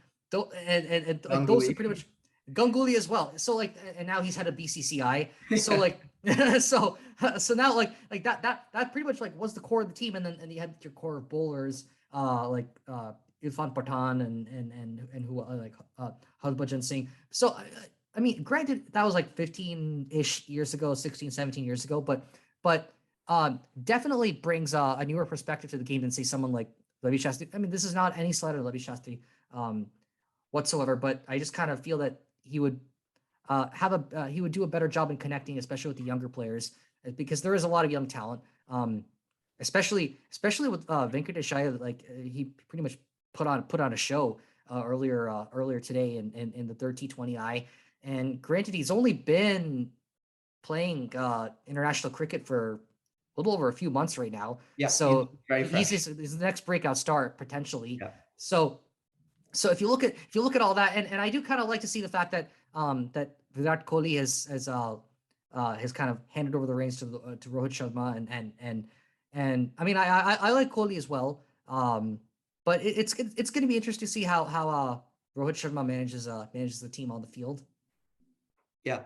And like those are pretty much Ganguly as well. So like, and now he's had a BCCI. So like, so now like that pretty much like was the core of the team, and then you had your core of bowlers like Irfan Pathan and who like Harbhajan Singh. So I mean, granted, that was like 15-ish years ago, 16, 17 years ago, but definitely brings a newer perspective to the game than say someone like Ravi Shastri. I mean, this is not any slight of Ravi Shastri whatsoever, but I just kind of feel that he would he would do a better job in connecting, especially with the younger players, because there is a lot of young talent, especially with Venkatesh Iyer. Like he pretty much put on a show earlier today in the third T20I. And granted, he's only been playing international cricket for a little over a few months right now. Yeah, so he's his next breakout star potentially. Yeah. So if you look at all that, and I do kind of like to see the fact that that Virat Kohli has kind of handed over the reins to Rohit Sharma, and I mean I like Kohli as well. But it's going to be interesting to see how Rohit Sharma manages the team on the field. Yeah,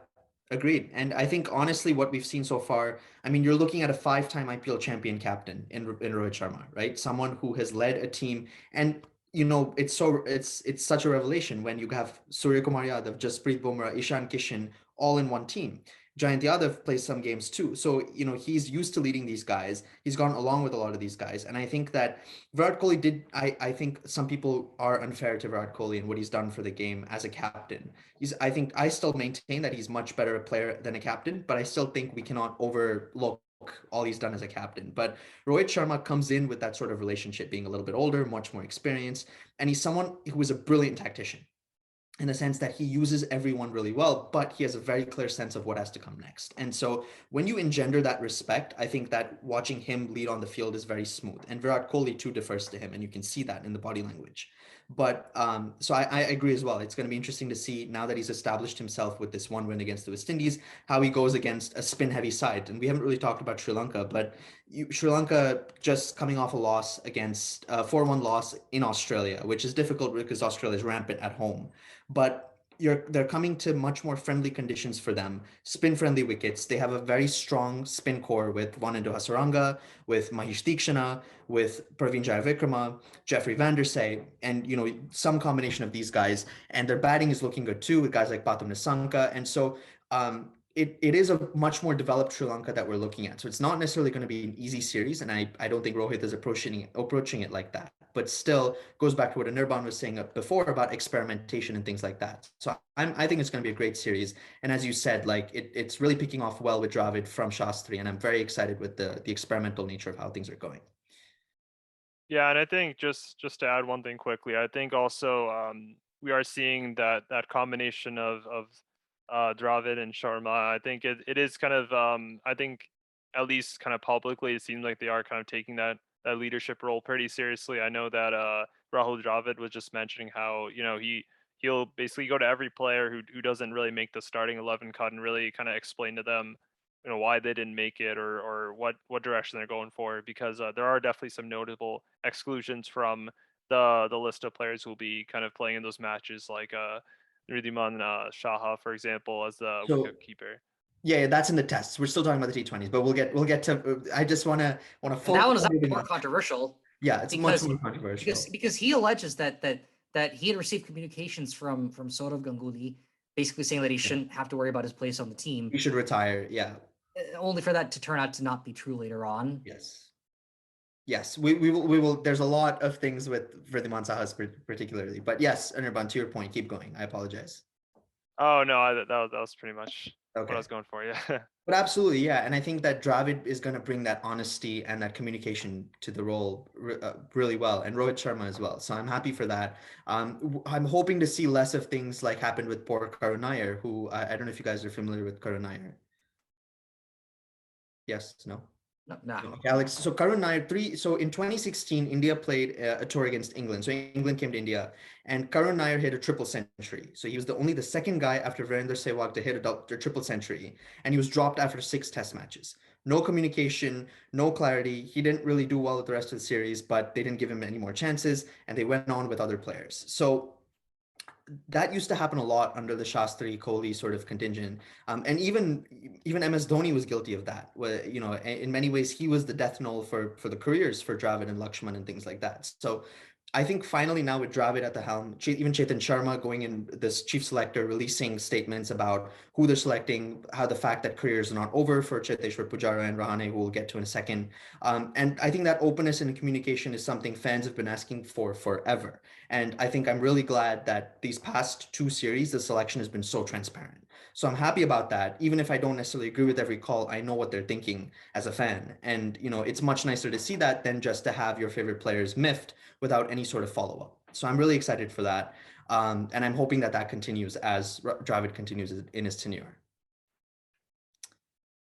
agreed. And I think honestly, what we've seen so far, I mean, you're looking at a 5-time IPL champion captain in Rohit Sharma, right? Someone who has led a team, and it's such a revelation when you have Surya Kumar Yadav, Jasprit Bumrah, Ishan Kishan all in one team. Jayant Yadav plays some games too. So, he's used to leading these guys. He's gone along with a lot of these guys. And I think that Virat Kohli I think some people are unfair to Virat Kohli and what he's done for the game as a captain. I still maintain that he's much better a player than a captain, but I still think we cannot overlook all he's done as a captain. But Rohit Sharma comes in with that sort of relationship, being a little bit older, much more experienced, and he's someone who is a brilliant tactician in the sense that he uses everyone really well, but he has a very clear sense of what has to come next. And so when you engender that respect, I think that watching him lead on the field is very smooth. And Virat Kohli too defers to him, and you can see that in the body language. But so I agree as well. It's going to be interesting to see now that he's established himself with this one win against the West Indies, how he goes against a spin-heavy side. And we haven't really talked about Sri Lanka, but Sri Lanka just coming off a loss against a 4-1 loss in Australia, which is difficult because Australia is rampant at home. But they're coming to much more friendly conditions for them, spin-friendly wickets. They have a very strong spin core with Vanindu Hasaranga, with Mahesh Deekshana, with Praveen Jayavikrama, Jeffrey Vandersay, and some combination of these guys. And their batting is looking good too, with guys like Pathum Nissanka. And so it is a much more developed Sri Lanka that we're looking at. So it's not necessarily going to be an easy series, and I don't think Rohit is approaching it like that. But still goes back to what Anirban was saying before about experimentation and things like that. So I think it's going to be a great series. And as you said, like it's really picking off well with Dravid from Shastri, and I'm very excited with the experimental nature of how things are going. Yeah, and I think just to add one thing quickly, I think also we are seeing that combination of Dravid and Sharma. I think it is kind of I think at least kind of publicly it seems like they are kind of taking that leadership role pretty seriously. I know that Rahul Dravid was just mentioning how he he'll basically go to every player who doesn't really make the starting 11 cut and really kind of explain to them, why they didn't make it, or what direction they're going for, because there are definitely some notable exclusions from the list of players who will be kind of playing in those matches, like Riddiman Shaha, for example, as the So wicket keeper. yeah, that's in the tests. We're still talking about the T20s, but we'll get to. I just want to And that focus one is on actually more Riddiman. controversial Yeah, it's much because more controversial. because he alleges that he had received communications from Saurav Ganguly, basically saying that he Yeah. shouldn't have to worry about his place on the team, He should retire. Yeah. only for that to turn out to not be true later on. Yes. Yes. We will. There's a lot of things with Vridhiman Sahas particularly, but yes, Anirban, to your point, keep going. I apologize. Oh no, that was pretty much what I Okay. was going for. Yeah. But absolutely, yeah. And I think that Dravid is going to bring that honesty and that communication to the role really well, and Rohit Sharma as well. So I'm happy for that. I'm hoping to see less of things like happened with poor Karun Nair, who I don't know if you guys are familiar with Karun Nair. Yes, no. No, no. Okay, Alex. So Karun Nair, so in 2016, India played a tour against England. So England came to India, and Karun Nair hit a triple century. So he was only the second guy after Virender Sehwag to hit a triple century, and he was dropped after 6 Test matches. No communication, no clarity. He didn't really do well with the rest of the series, but they didn't give him any more chances, and they went on with other players. So that used to happen a lot under the Shastri Kohli sort of contingent, and even MS Dhoni was guilty of that. Where in many ways he was the death knell for the careers for Dravid and Lakshman and things like that. So I think finally now with Dravid at the helm, even Chetan Sharma going in, this chief selector releasing statements about who they're selecting, how the fact that careers are not over for Cheteshwar Pujara and Rahane, who we'll get to in a second. And I think that openness and communication is something fans have been asking for forever. And I think I'm really glad that these past 2 series, the selection has been so transparent. So I'm happy about that. Even if I don't necessarily agree with every call, I know what they're thinking as a fan. And, it's much nicer to see that than just to have your favorite players miffed without any sort of follow-up. So I'm really excited for that. And I'm hoping that continues as Dravid continues in his tenure.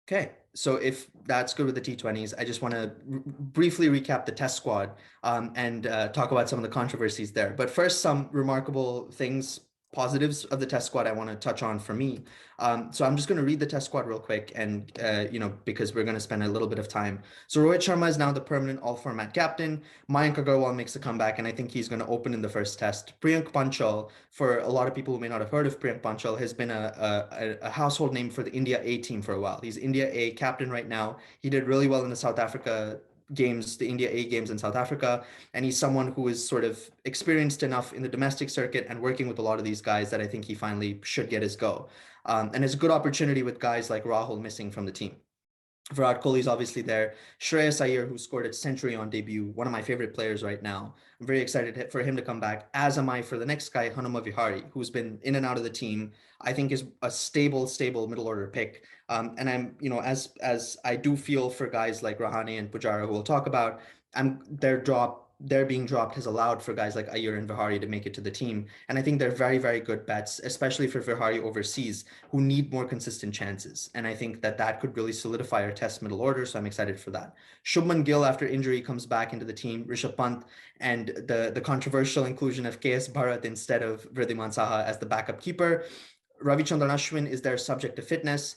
Okay, so if that's good with the T20s, I just want to briefly recap the test squad and talk about some of the controversies there. But first, some remarkable things, positives of the test squad I want to touch on for me. So I'm just going to read the test squad real quick, and because we're going to spend a little bit of time. So Rohit Sharma is now the permanent all-format captain. Mayank Agarwal makes a comeback, and I think he's going to open in the first test. Priyank Panchal, for a lot of people who may not have heard of Priyank Panchal, has been a household name for the India A team for a while. He's India A captain right now. He did really well in the South Africa games, the India A games in South Africa. And he's someone who is sort of experienced enough in the domestic circuit and working with a lot of these guys that I think he finally should get his go. And it's a good opportunity with guys like Rahul missing from the team. Virat Kohli is obviously there. Shreyas Iyer, who scored a century on debut, one of my favorite players right now. I'm very excited for him to come back, as am I for the next guy, Hanuma Vihari, who's been in and out of the team. I think is a stable middle order pick. And I'm, as I do feel for guys like Rahane and Pujara, who we'll talk about, they're being dropped has allowed for guys like Iyer and Vihari to make it to the team. And I think they're very, very good bets, especially for Vihari overseas, who need more consistent chances. And I think that could really solidify our test middle order. So I'm excited for that. Shubman Gill, after injury, comes back into the team. Rishabh Pant, and the controversial inclusion of KS Bharat instead of Vridhiman Saha as the backup keeper. Ravichandran Ashwin is their subject to fitness.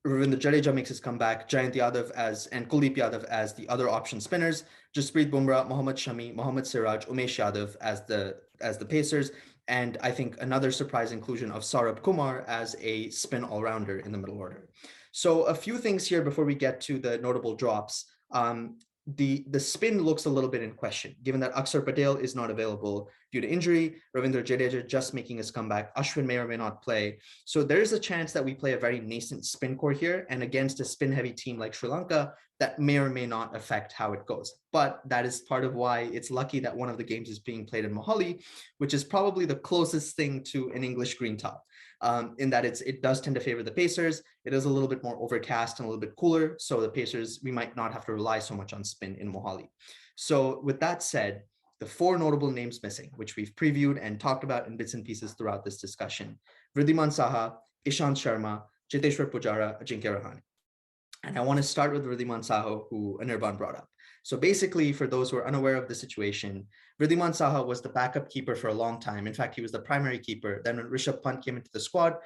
Ravindra Jadeja makes his comeback. Jayant Yadav and Kuldeep Yadav as the other option spinners. Jasprit Bumrah, Mohammad Shami, Mohammad Siraj, Umesh Yadav as the pacers. And I think another surprise inclusion of Saurabh Kumar as a spin all-rounder in the middle order. So a few things here before we get to the notable drops. The spin looks a little bit in question, given that Akshar Patel is not available due to injury. Ravindra Jadeja just making his comeback. Ashwin may or may not play. So there is a chance that we play a very nascent spin core here, and against a spin-heavy team like Sri Lanka, that may or may not affect how it goes. But that is part of why it's lucky that one of the games is being played in Mohali, which is probably the closest thing to an English green top. In that it does tend to favor the Pacers. It is a little bit more overcast and a little bit cooler. So the Pacers, we might not have to rely so much on spin in Mohali. So with that said, the 4 notable names missing, which we've previewed and talked about in bits and pieces throughout this discussion: Vridhiman Saha, Ishant Sharma, Cheteshwar Pujara, Ajinkya Rahane. And I want to start with Vridhiman Saha, who Anirban brought up. So basically, for those who are unaware of the situation, Vridhiman Saha was the backup keeper for a long time. In fact, he was the primary keeper. Then when Rishabh Pant came into the squad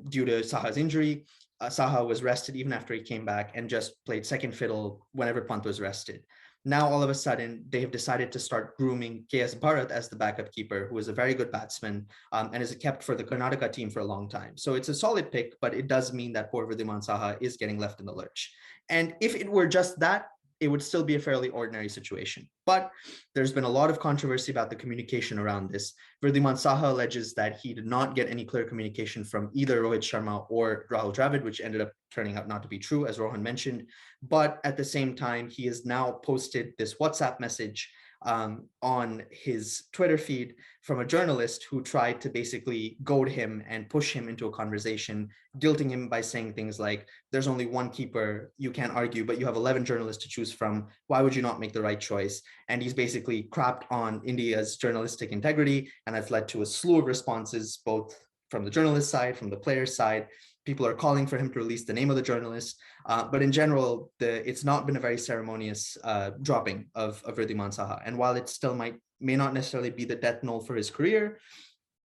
due to Saha's injury, Saha was rested even after he came back and just played second fiddle whenever Pant was rested. Now, all of a sudden, they have decided to start grooming KS Bharat as the backup keeper, who is a very good batsman and is kept for the Karnataka team for a long time. So it's a solid pick, but it does mean that poor Vridhiman Saha is getting left in the lurch. And if it were just that, it would still be a fairly ordinary situation. But there's been a lot of controversy about the communication around this. Vridhiman Saha alleges that he did not get any clear communication from either Rohit Sharma or Rahul Dravid, which ended up turning out not to be true, as Rohan mentioned. But at the same time, he has now posted this WhatsApp message on his Twitter feed from a journalist who tried to basically goad him and push him into a conversation, guilting him by saying things like, there's only one keeper, you can't argue, but you have 11 journalists to choose from. Why would you not make the right choice? And he's basically crapped on India's journalistic integrity, and that's led to a slew of responses, both from the journalist side, from the player side. People are calling for him to release the name of the journalist. But in general, it's not been a very ceremonious dropping of Vridhiman Saha. And while it still may not necessarily be the death knell for his career,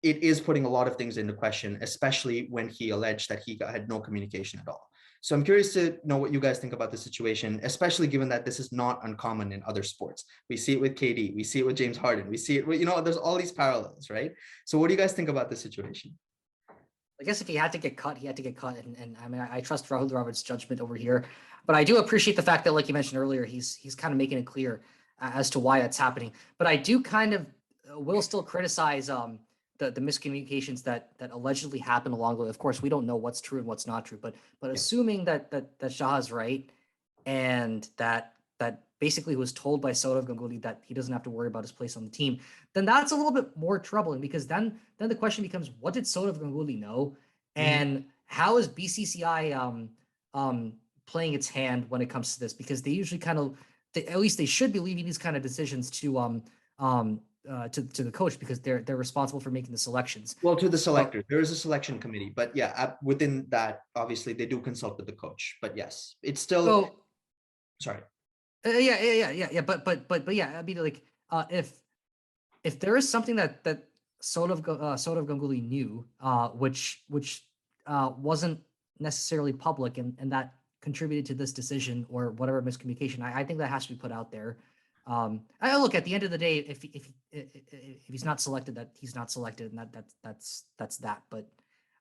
it is putting a lot of things into question, especially when he alleged that he had no communication at all. So I'm curious to know what you guys think about the situation, especially given that this is not uncommon in other sports. We see it with KD, we see it with James Harden, we see it with, there's all these parallels, right? So what do you guys think about the situation? I guess if he had to get cut, he had to get cut. And I mean, I trust Rahul Dravid's judgment over here. But I do appreciate the fact that, like you mentioned earlier, he's kind of making it clear as to why that's happening. But I do kind of will still criticize the miscommunications that allegedly happened along the way. Of course, we don't know what's true and what's not true. But assuming that Shah's right, and that basically was told by Saurav Ganguly that he doesn't have to worry about his place on the team, then that's a little bit more troubling, because then the question becomes, what did Saurav Ganguly know? And how is BCCI playing its hand when it comes to this? Because they usually kind of, at least they should be leaving these kind of decisions to the coach, because they're responsible for making the selections. Well, to the selector, there is a selection committee, but yeah, within that, obviously they do consult with the coach. But yes, it's still. Sorry. Yeah. But yeah, I mean, like, if there is something that Saurav Ganguly knew, which wasn't necessarily public, and that contributed to this decision or whatever miscommunication, I think that has to be put out there. I look, at the end of the day, if he's not selected, that he's not selected, and that's that. But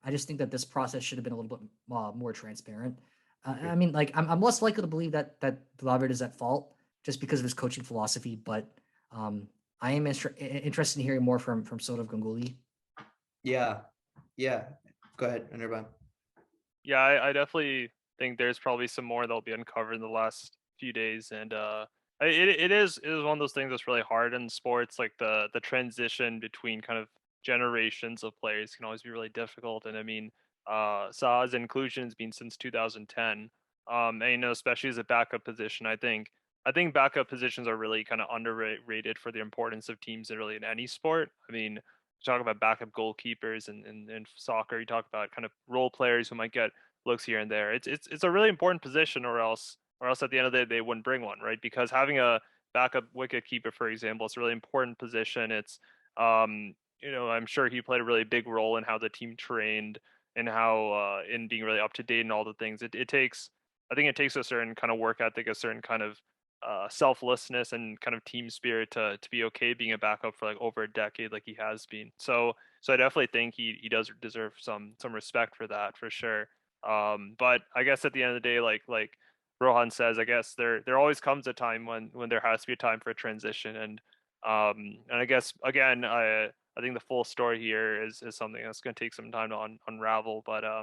I just think that this process should have been a little bit more transparent. I mean, like, I'm less likely to believe that Dravid is at fault just because of his coaching philosophy, but I am interested in hearing more from Saurav Ganguly. Yeah. Go ahead, Anirban. Yeah, I definitely think there's probably some more that'll be uncovered in the last few days, and it is one of those things that's really hard in sports. Like the transition between kind of generations of players can always be really difficult, and I mean, Sa's inclusion has been since 2010. And especially as a backup position, I think backup positions are really kind of underrated for the importance of teams in really in any sport. I mean, you talk about backup goalkeepers in soccer, you talk about kind of role players who might get looks here and there. It's a really important position, or else at the end of the day they wouldn't bring one, right? Because having a backup wicket keeper, for example, it's a really important position. It's I'm sure he played a really big role in how the team trained and how in being really up to date and all the things. It takes, I think it takes a certain kind of work ethic, a certain kind of selflessness and kind of team spirit to be okay being a backup for like over a decade like he has been. So I definitely think he does deserve some respect for that, for sure. But I guess at the end of the day, like Rohan says, I guess there always comes a time when there has to be a time for a transition, and I guess again I think the full story here is something that's going to take some time to unravel. But I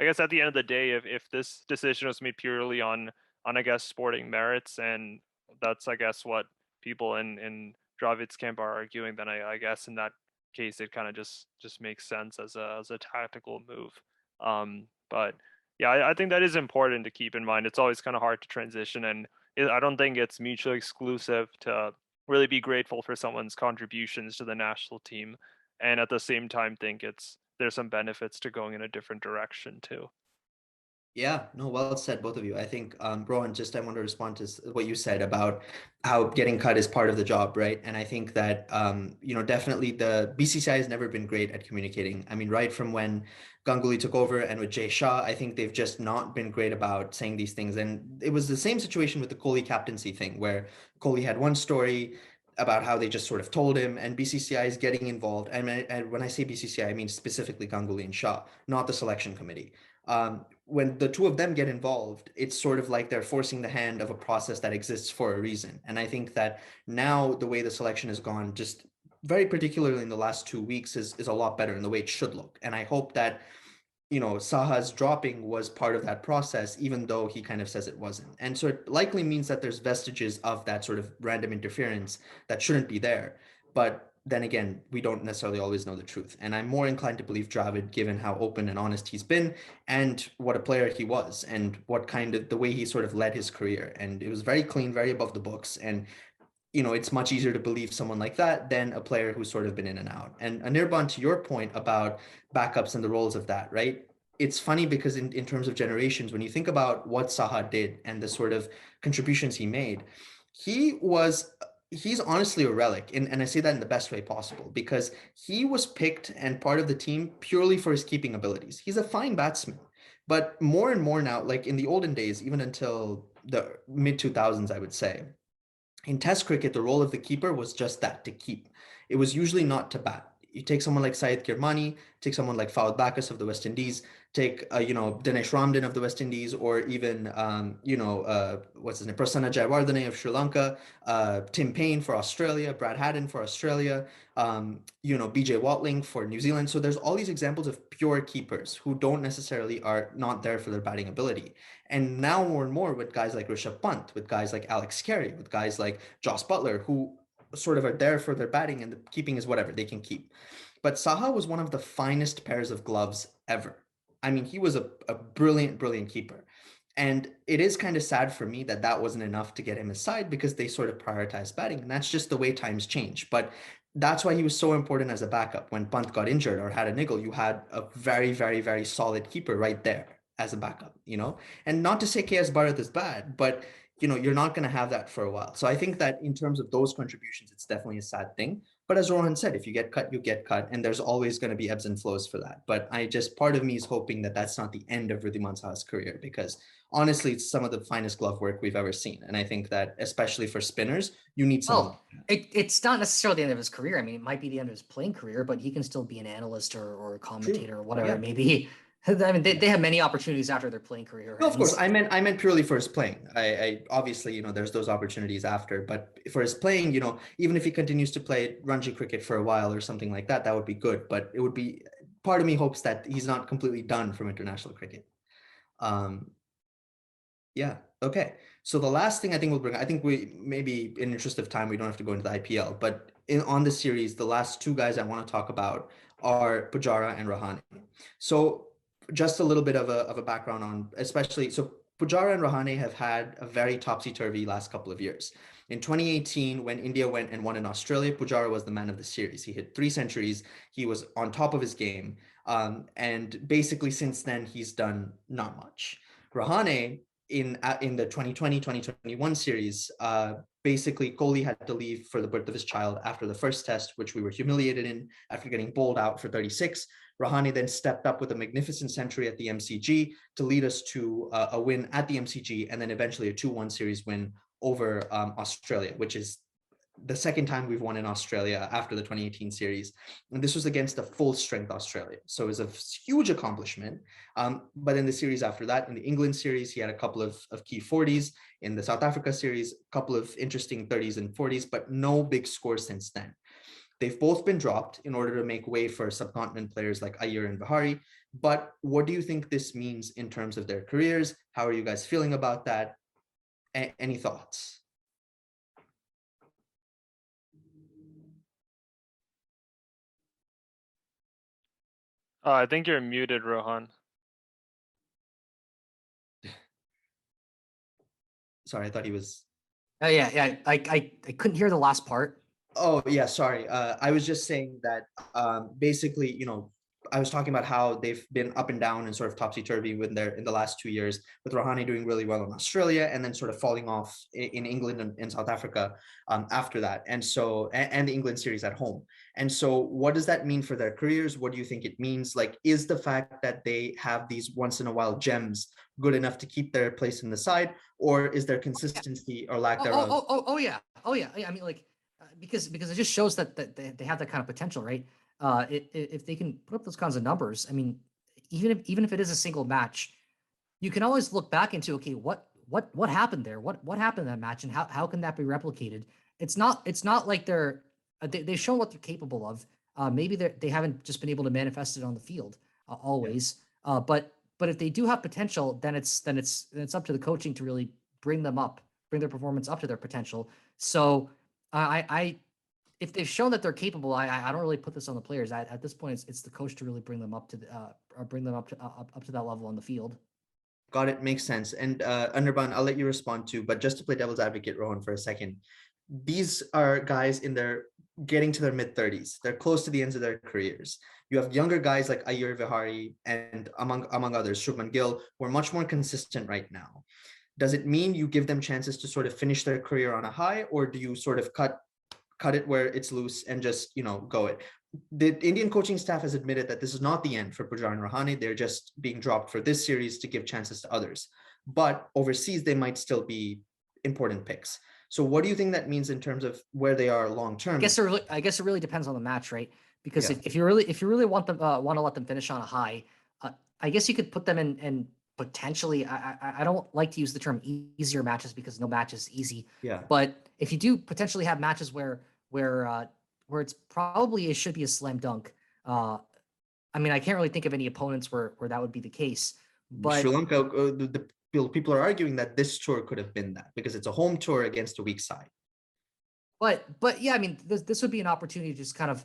guess at the end of the day, if this decision was made purely on I guess sporting merits, and that's I guess what people in Dravid's camp are arguing, then I guess in that case it kind of just makes sense as a tactical move. But yeah, I think that is important to keep in mind. It's always kind of hard to transition, and I don't think it's mutually exclusive to really be grateful for someone's contributions to the national team, and at the same time think there's some benefits to going in a different direction too. Yeah, no, well said, both of you. I think, Rohan, just I want to respond to what you said about how getting cut is part of the job, right? And I think that, definitely the BCCI has never been great at communicating. I mean, right from when Ganguly took over and with Jay Shah, I think they've just not been great about saying these things. And it was the same situation with the Kohli captaincy thing, where Kohli had one story about how they just sort of told him, and BCCI is getting involved. And when I say BCCI, I mean specifically Ganguly and Shah, not the selection committee. When the two of them get involved, it's sort of like they're forcing the hand of a process that exists for a reason. And I think that now the way the selection has gone, just very particularly in the last 2 weeks, is a lot better in the way it should look. And I hope that, Saha's dropping was part of that process, even though he kind of says it wasn't. And so it likely means that there's vestiges of that sort of random interference that shouldn't be there. But then again, we don't necessarily always know the truth. And I'm more inclined to believe Dravid, given how open and honest he's been and what a player he was and what kind of the way he sort of led his career. And it was very clean, very above the books. And it's much easier to believe someone like that than a player who's sort of been in and out. And Anirban, to your point about backups and the roles of that, right? It's funny because in terms of generations, when you think about what Saha did and the sort of contributions he made, he's honestly a relic. And I say that in the best way possible, because he was picked and part of the team purely for his keeping abilities. He's a fine batsman. But more and more now, like in the olden days, even until the mid 2000s, I would say, in Test cricket, the role of the keeper was just that, to keep. It was usually not to bat. You take someone like Syed Kirmani, take someone like Fawad Backus of the West Indies, take Dinesh Ramden of the West Indies, or even what's his name, Prasanna Jayawardene of Sri Lanka, Tim Payne for Australia, Brad Haddon for Australia, BJ Watling for New Zealand. So there's all these examples of pure keepers who don't necessarily are not there for their batting ability. And now more and more with guys like Rishabh Pant, with guys like Alex Carey, with guys like Joss Butler, who sort of are there for their batting, and the keeping is whatever they can keep. But Saha was one of the finest pairs of gloves ever. I mean, he was a brilliant, brilliant keeper. And it is kind of sad for me that that wasn't enough to get him aside, because they sort of prioritized batting. And that's just the way times change. But that's why he was so important as a backup. When Pant got injured or had a niggle, you had a very, very, very solid keeper right there as a backup, And not to say KS Bharat is bad, but you're not going to have that for a while. So I think that in terms of those contributions, it's definitely a sad thing. But as Rohan said, if you get cut, you get cut, and there's always going to be ebbs and flows for that. But part of me is hoping that that's not the end of Wriddhiman Saha's career, because honestly, it's some of the finest glove work we've ever seen. And I think that especially for spinners, you need someone. Well, it's not necessarily the end of his career. I mean, it might be the end of his playing career, but he can still be an analyst or a commentator or whatever it may be. I mean, they have many opportunities after their playing career. No, of course. I meant purely for his playing. I obviously, there's those opportunities after, but for his playing, even if he continues to play Ranji cricket for a while or something like that, that would be good. But it would be, part of me hopes that he's not completely done from international cricket. Yeah. Okay. So the last thing I think I think we, maybe in interest of time, we don't have to go into the IPL, but on the series, the last two guys I want to talk about are Pujara and Rahane. So just a little bit of a background on, especially, so Pujara and Rahane have had a very topsy-turvy last couple of years. In 2018, when India went and won in Australia, Pujara was the man of the series. He hit 3 centuries. He was on top of his game. And basically since then, he's done not much. Rahane, in the 2020-2021 series, basically Kohli had to leave for the birth of his child after the first test, which we were humiliated in after getting bowled out for 36. Rahane then stepped up with a magnificent century at the MCG to lead us to a win at the MCG, and then eventually a 2-1 series win over Australia, which is the second time we've won in Australia after the 2018 series. And this was against a full strength Australia. So it was a huge accomplishment. But in the series after that, in the England series, he had a couple of key 40s. In the South Africa series, a couple of interesting 30s and 40s, but no big scores since then. They've both been dropped in order to make way for subcontinent players like Iyer and Bahari. But what do you think this means in terms of their careers? How are you guys feeling about that? Any thoughts? I think you're muted, Rohan. Sorry, I thought he was. Yeah. I couldn't hear the last part. Oh yeah, sorry. I was just saying that basically, I was talking about how they've been up and down and sort of topsy-turvy when they're in the last 2 years, with Rohan doing really well in Australia and then sort of falling off in England and in South Africa after that. And so, and the England series at home. And so what does that mean for their careers? What do you think it means? Like, is the fact that they have these once in a while gems good enough to keep their place in the side, or is their consistency or lack thereof? Yeah. Yeah. I mean, like, because it just shows that they have that kind of potential, right? If they can put up those kinds of numbers, I mean, even if it is a single match, you can always look back into, okay, what happened there? What happened in that match, and how can that be replicated? It's not like they've shown what they're capable of. Maybe they haven't just been able to manifest it on the field always. But if they do have potential, then it's up to the coaching to really bring their performance up to their potential. So I if they've shown that they're capable, I don't really put this on the players. At this point, it's the coach to really bring them up to up to that level on the field. Got it. Makes sense. And Anirban, I'll let you respond too, but just to play devil's advocate, Rohan, for a second, these are guys in their getting to their mid-30s. They're close to the ends of their careers. You have younger guys like Ayur Vihari and among others, Shubman Gill, who are much more consistent right now. Does it mean you give them chances to sort of finish their career on a high, or do you sort of cut it where it's loose and just, go it? The Indian coaching staff has admitted that this is not the end for Pujara and Rahane. They're just being dropped for this series to give chances to others. But overseas, they might still be important picks. So what do you think that means in terms of where they are long term? I guess it really depends on the match, right? Because Yeah. if you really want to let them finish on a high, I guess you could put them in potentially. I don't like to use the term easier matches because no match is easy. Yeah. But if you do potentially have matches where it's probably it should be a slam dunk. I mean, I can't really think of any opponents where that would be the case. But Sri Lanka, the people are arguing that this tour could have been that because it's a home tour against a weak side. But yeah, I mean, this would be an opportunity to just kind of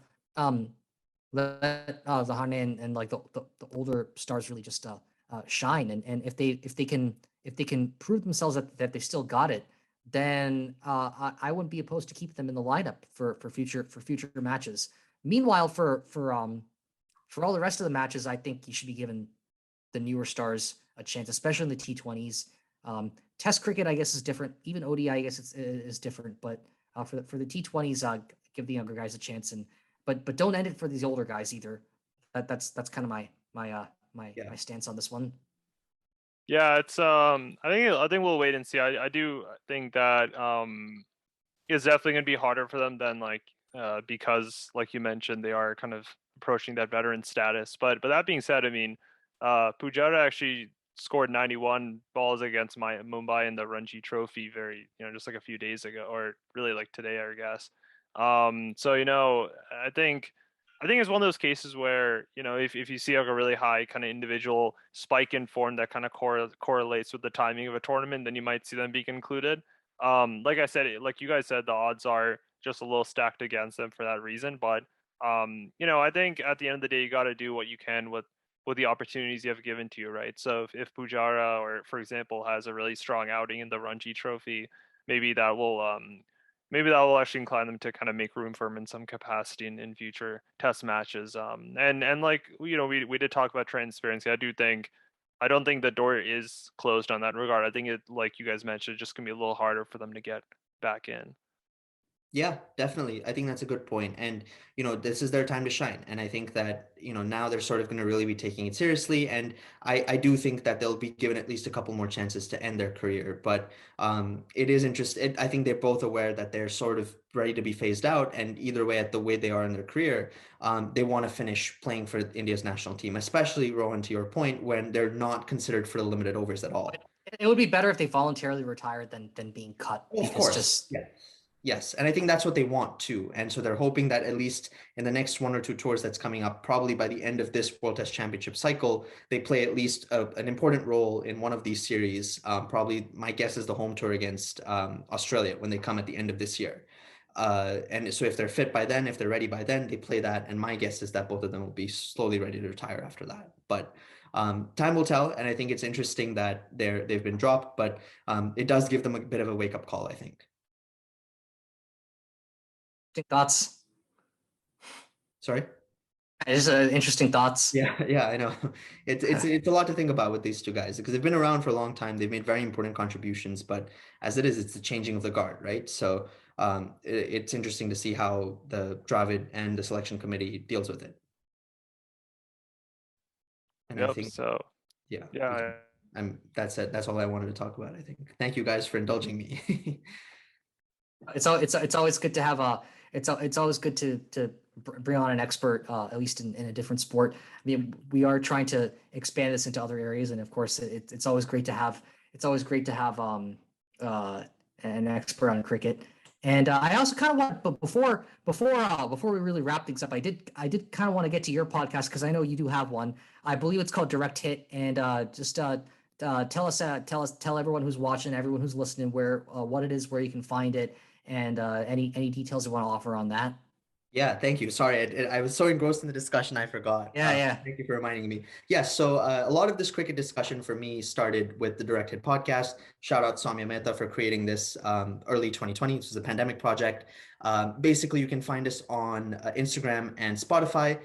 let the Hane and like the older stars really just shine, and if they can prove themselves that they still got it, then I wouldn't be opposed to keep them in the lineup for future matches. Meanwhile, for all the rest of the matches, I think you should be given the newer stars a chance, especially in the T20s. Test cricket, I guess, is different. Even ODI, I guess, is different. But for the T20s, give the younger guys a chance, but don't end it for these older guys either. That's kind of my stance on this one. Yeah, it's I think we'll wait and see. I do think that it's definitely gonna be harder for them than because like you mentioned, they are kind of approaching that veteran status. But that being said, I mean, Pujara actually scored 91 balls against Mumbai in the Ranji Trophy just like a few days ago, or really like today, I guess. So I think it's one of those cases where, if you see like a really high kind of individual spike in form that kind of correlates with the timing of a tournament, then you might see them be included. Like I said, like you guys said, the odds are just a little stacked against them for that reason. But I think at the end of the day, you got to do what you can with the opportunities you have given to you, right? So if Pujara, or for example, has a really strong outing in the Ranji Trophy, maybe that will actually incline them to kind of make room for him in some capacity in future test matches. And like we did talk about transparency. I don't think the door is closed on that regard. I think it, like you guys mentioned, just gonna be a little harder for them to get back in. Yeah, definitely. I think that's a good point. And, this is their time to shine. And I think that, now they're sort of going to really be taking it seriously. And I do think that they'll be given at least a couple more chances to end their career. But it is interesting. I think they're both aware that they're sort of ready to be phased out. And either way, at the way they are in their career, they want to finish playing for India's national team, especially, Rohan, to your point, when they're not considered for the limited overs at all. It would be better if they voluntarily retired than being cut. Of course. Yeah. Yes, and I think that's what they want too. And so they're hoping that at least in the next one or two tours that's coming up, probably by the end of this World Test Championship cycle, they play at least an important role in one of these series. Probably my guess is the home tour against Australia when they come at the end of this year. And so if they're fit by then, if they're ready by then, they play that. And my guess is that both of them will be slowly ready to retire after that. But time will tell. And I think it's interesting that they've been dropped, but it does give them a bit of a wake-up call, I think. Thoughts? Sorry? Just interesting thoughts. Yeah, I know. It's a lot to think about with these two guys because they've been around for a long time. They've made very important contributions, but as it is, it's the changing of the guard, right? So it's interesting to see how the Dravid and the selection committee deals with it. And I Yep. think, So yeah, yeah, that's it. That's all I wanted to talk about, I think. Thank you guys for indulging me. It's always good to have it's always good to bring on an expert, at least in a different sport. I mean, we are trying to expand this into other areas, and of course, it's always great to have uh, an expert on cricket. And I also kind of want, but before we really wrap things up, I did kind of want to get to your podcast because I know you do have one. I believe it's called Direct Hit, and just tell everyone who's watching, everyone who's listening, where what it is, where you can find it, and any details you want to offer on that. Yeah, thank you. Sorry, I was so engrossed in the discussion, I forgot. Yeah, yeah. Thank you for reminding me. Yes, so a lot of this cricket discussion for me started with the Direct Hit podcast. Shout out Samya Mehta for creating this early 2020. This was a pandemic project. Basically, you can find us on Instagram and Spotify.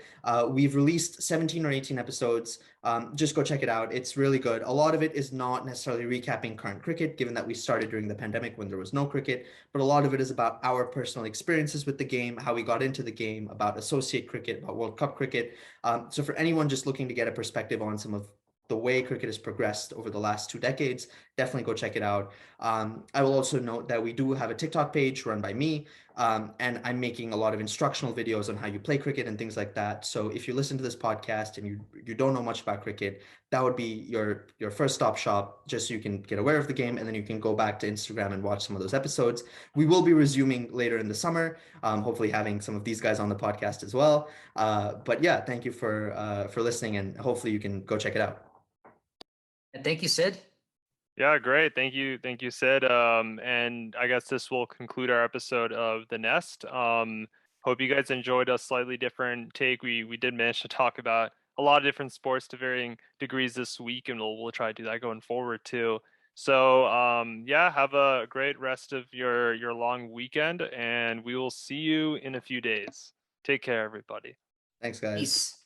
We've released 17 or 18 episodes. Just go check it out. It's really good. A lot of it is not necessarily recapping current cricket, given that we started during the pandemic when there was no cricket, but a lot of it is about our personal experiences with the game, how we got into the game, about associate cricket, about World Cup cricket. So for anyone just looking to get a perspective on some of the way cricket has progressed over the last 2 decades, definitely go check it out. I will also note that we do have a TikTok page run by me, and I'm making a lot of instructional videos on how you play cricket and things like that. So if you listen to this podcast and you don't know much about cricket, that would be your first stop shop, just so you can get aware of the game, and then you can go back to Instagram and watch some of those episodes. We will be resuming later in the summer, hopefully having some of these guys on the podcast as well. But yeah, thank you for listening, and hopefully you can go check it out. And thank you, Sid. yeah, great. Thank you, Sid. And I guess this will conclude our episode of The Nest. Hope you guys enjoyed a slightly different take. We did manage to talk about a lot of different sports to varying degrees this week, and we'll try to do that going forward too. So yeah, have a great rest of your long weekend, and we will see you in a few days. Take care, everybody. Thanks, guys. Peace.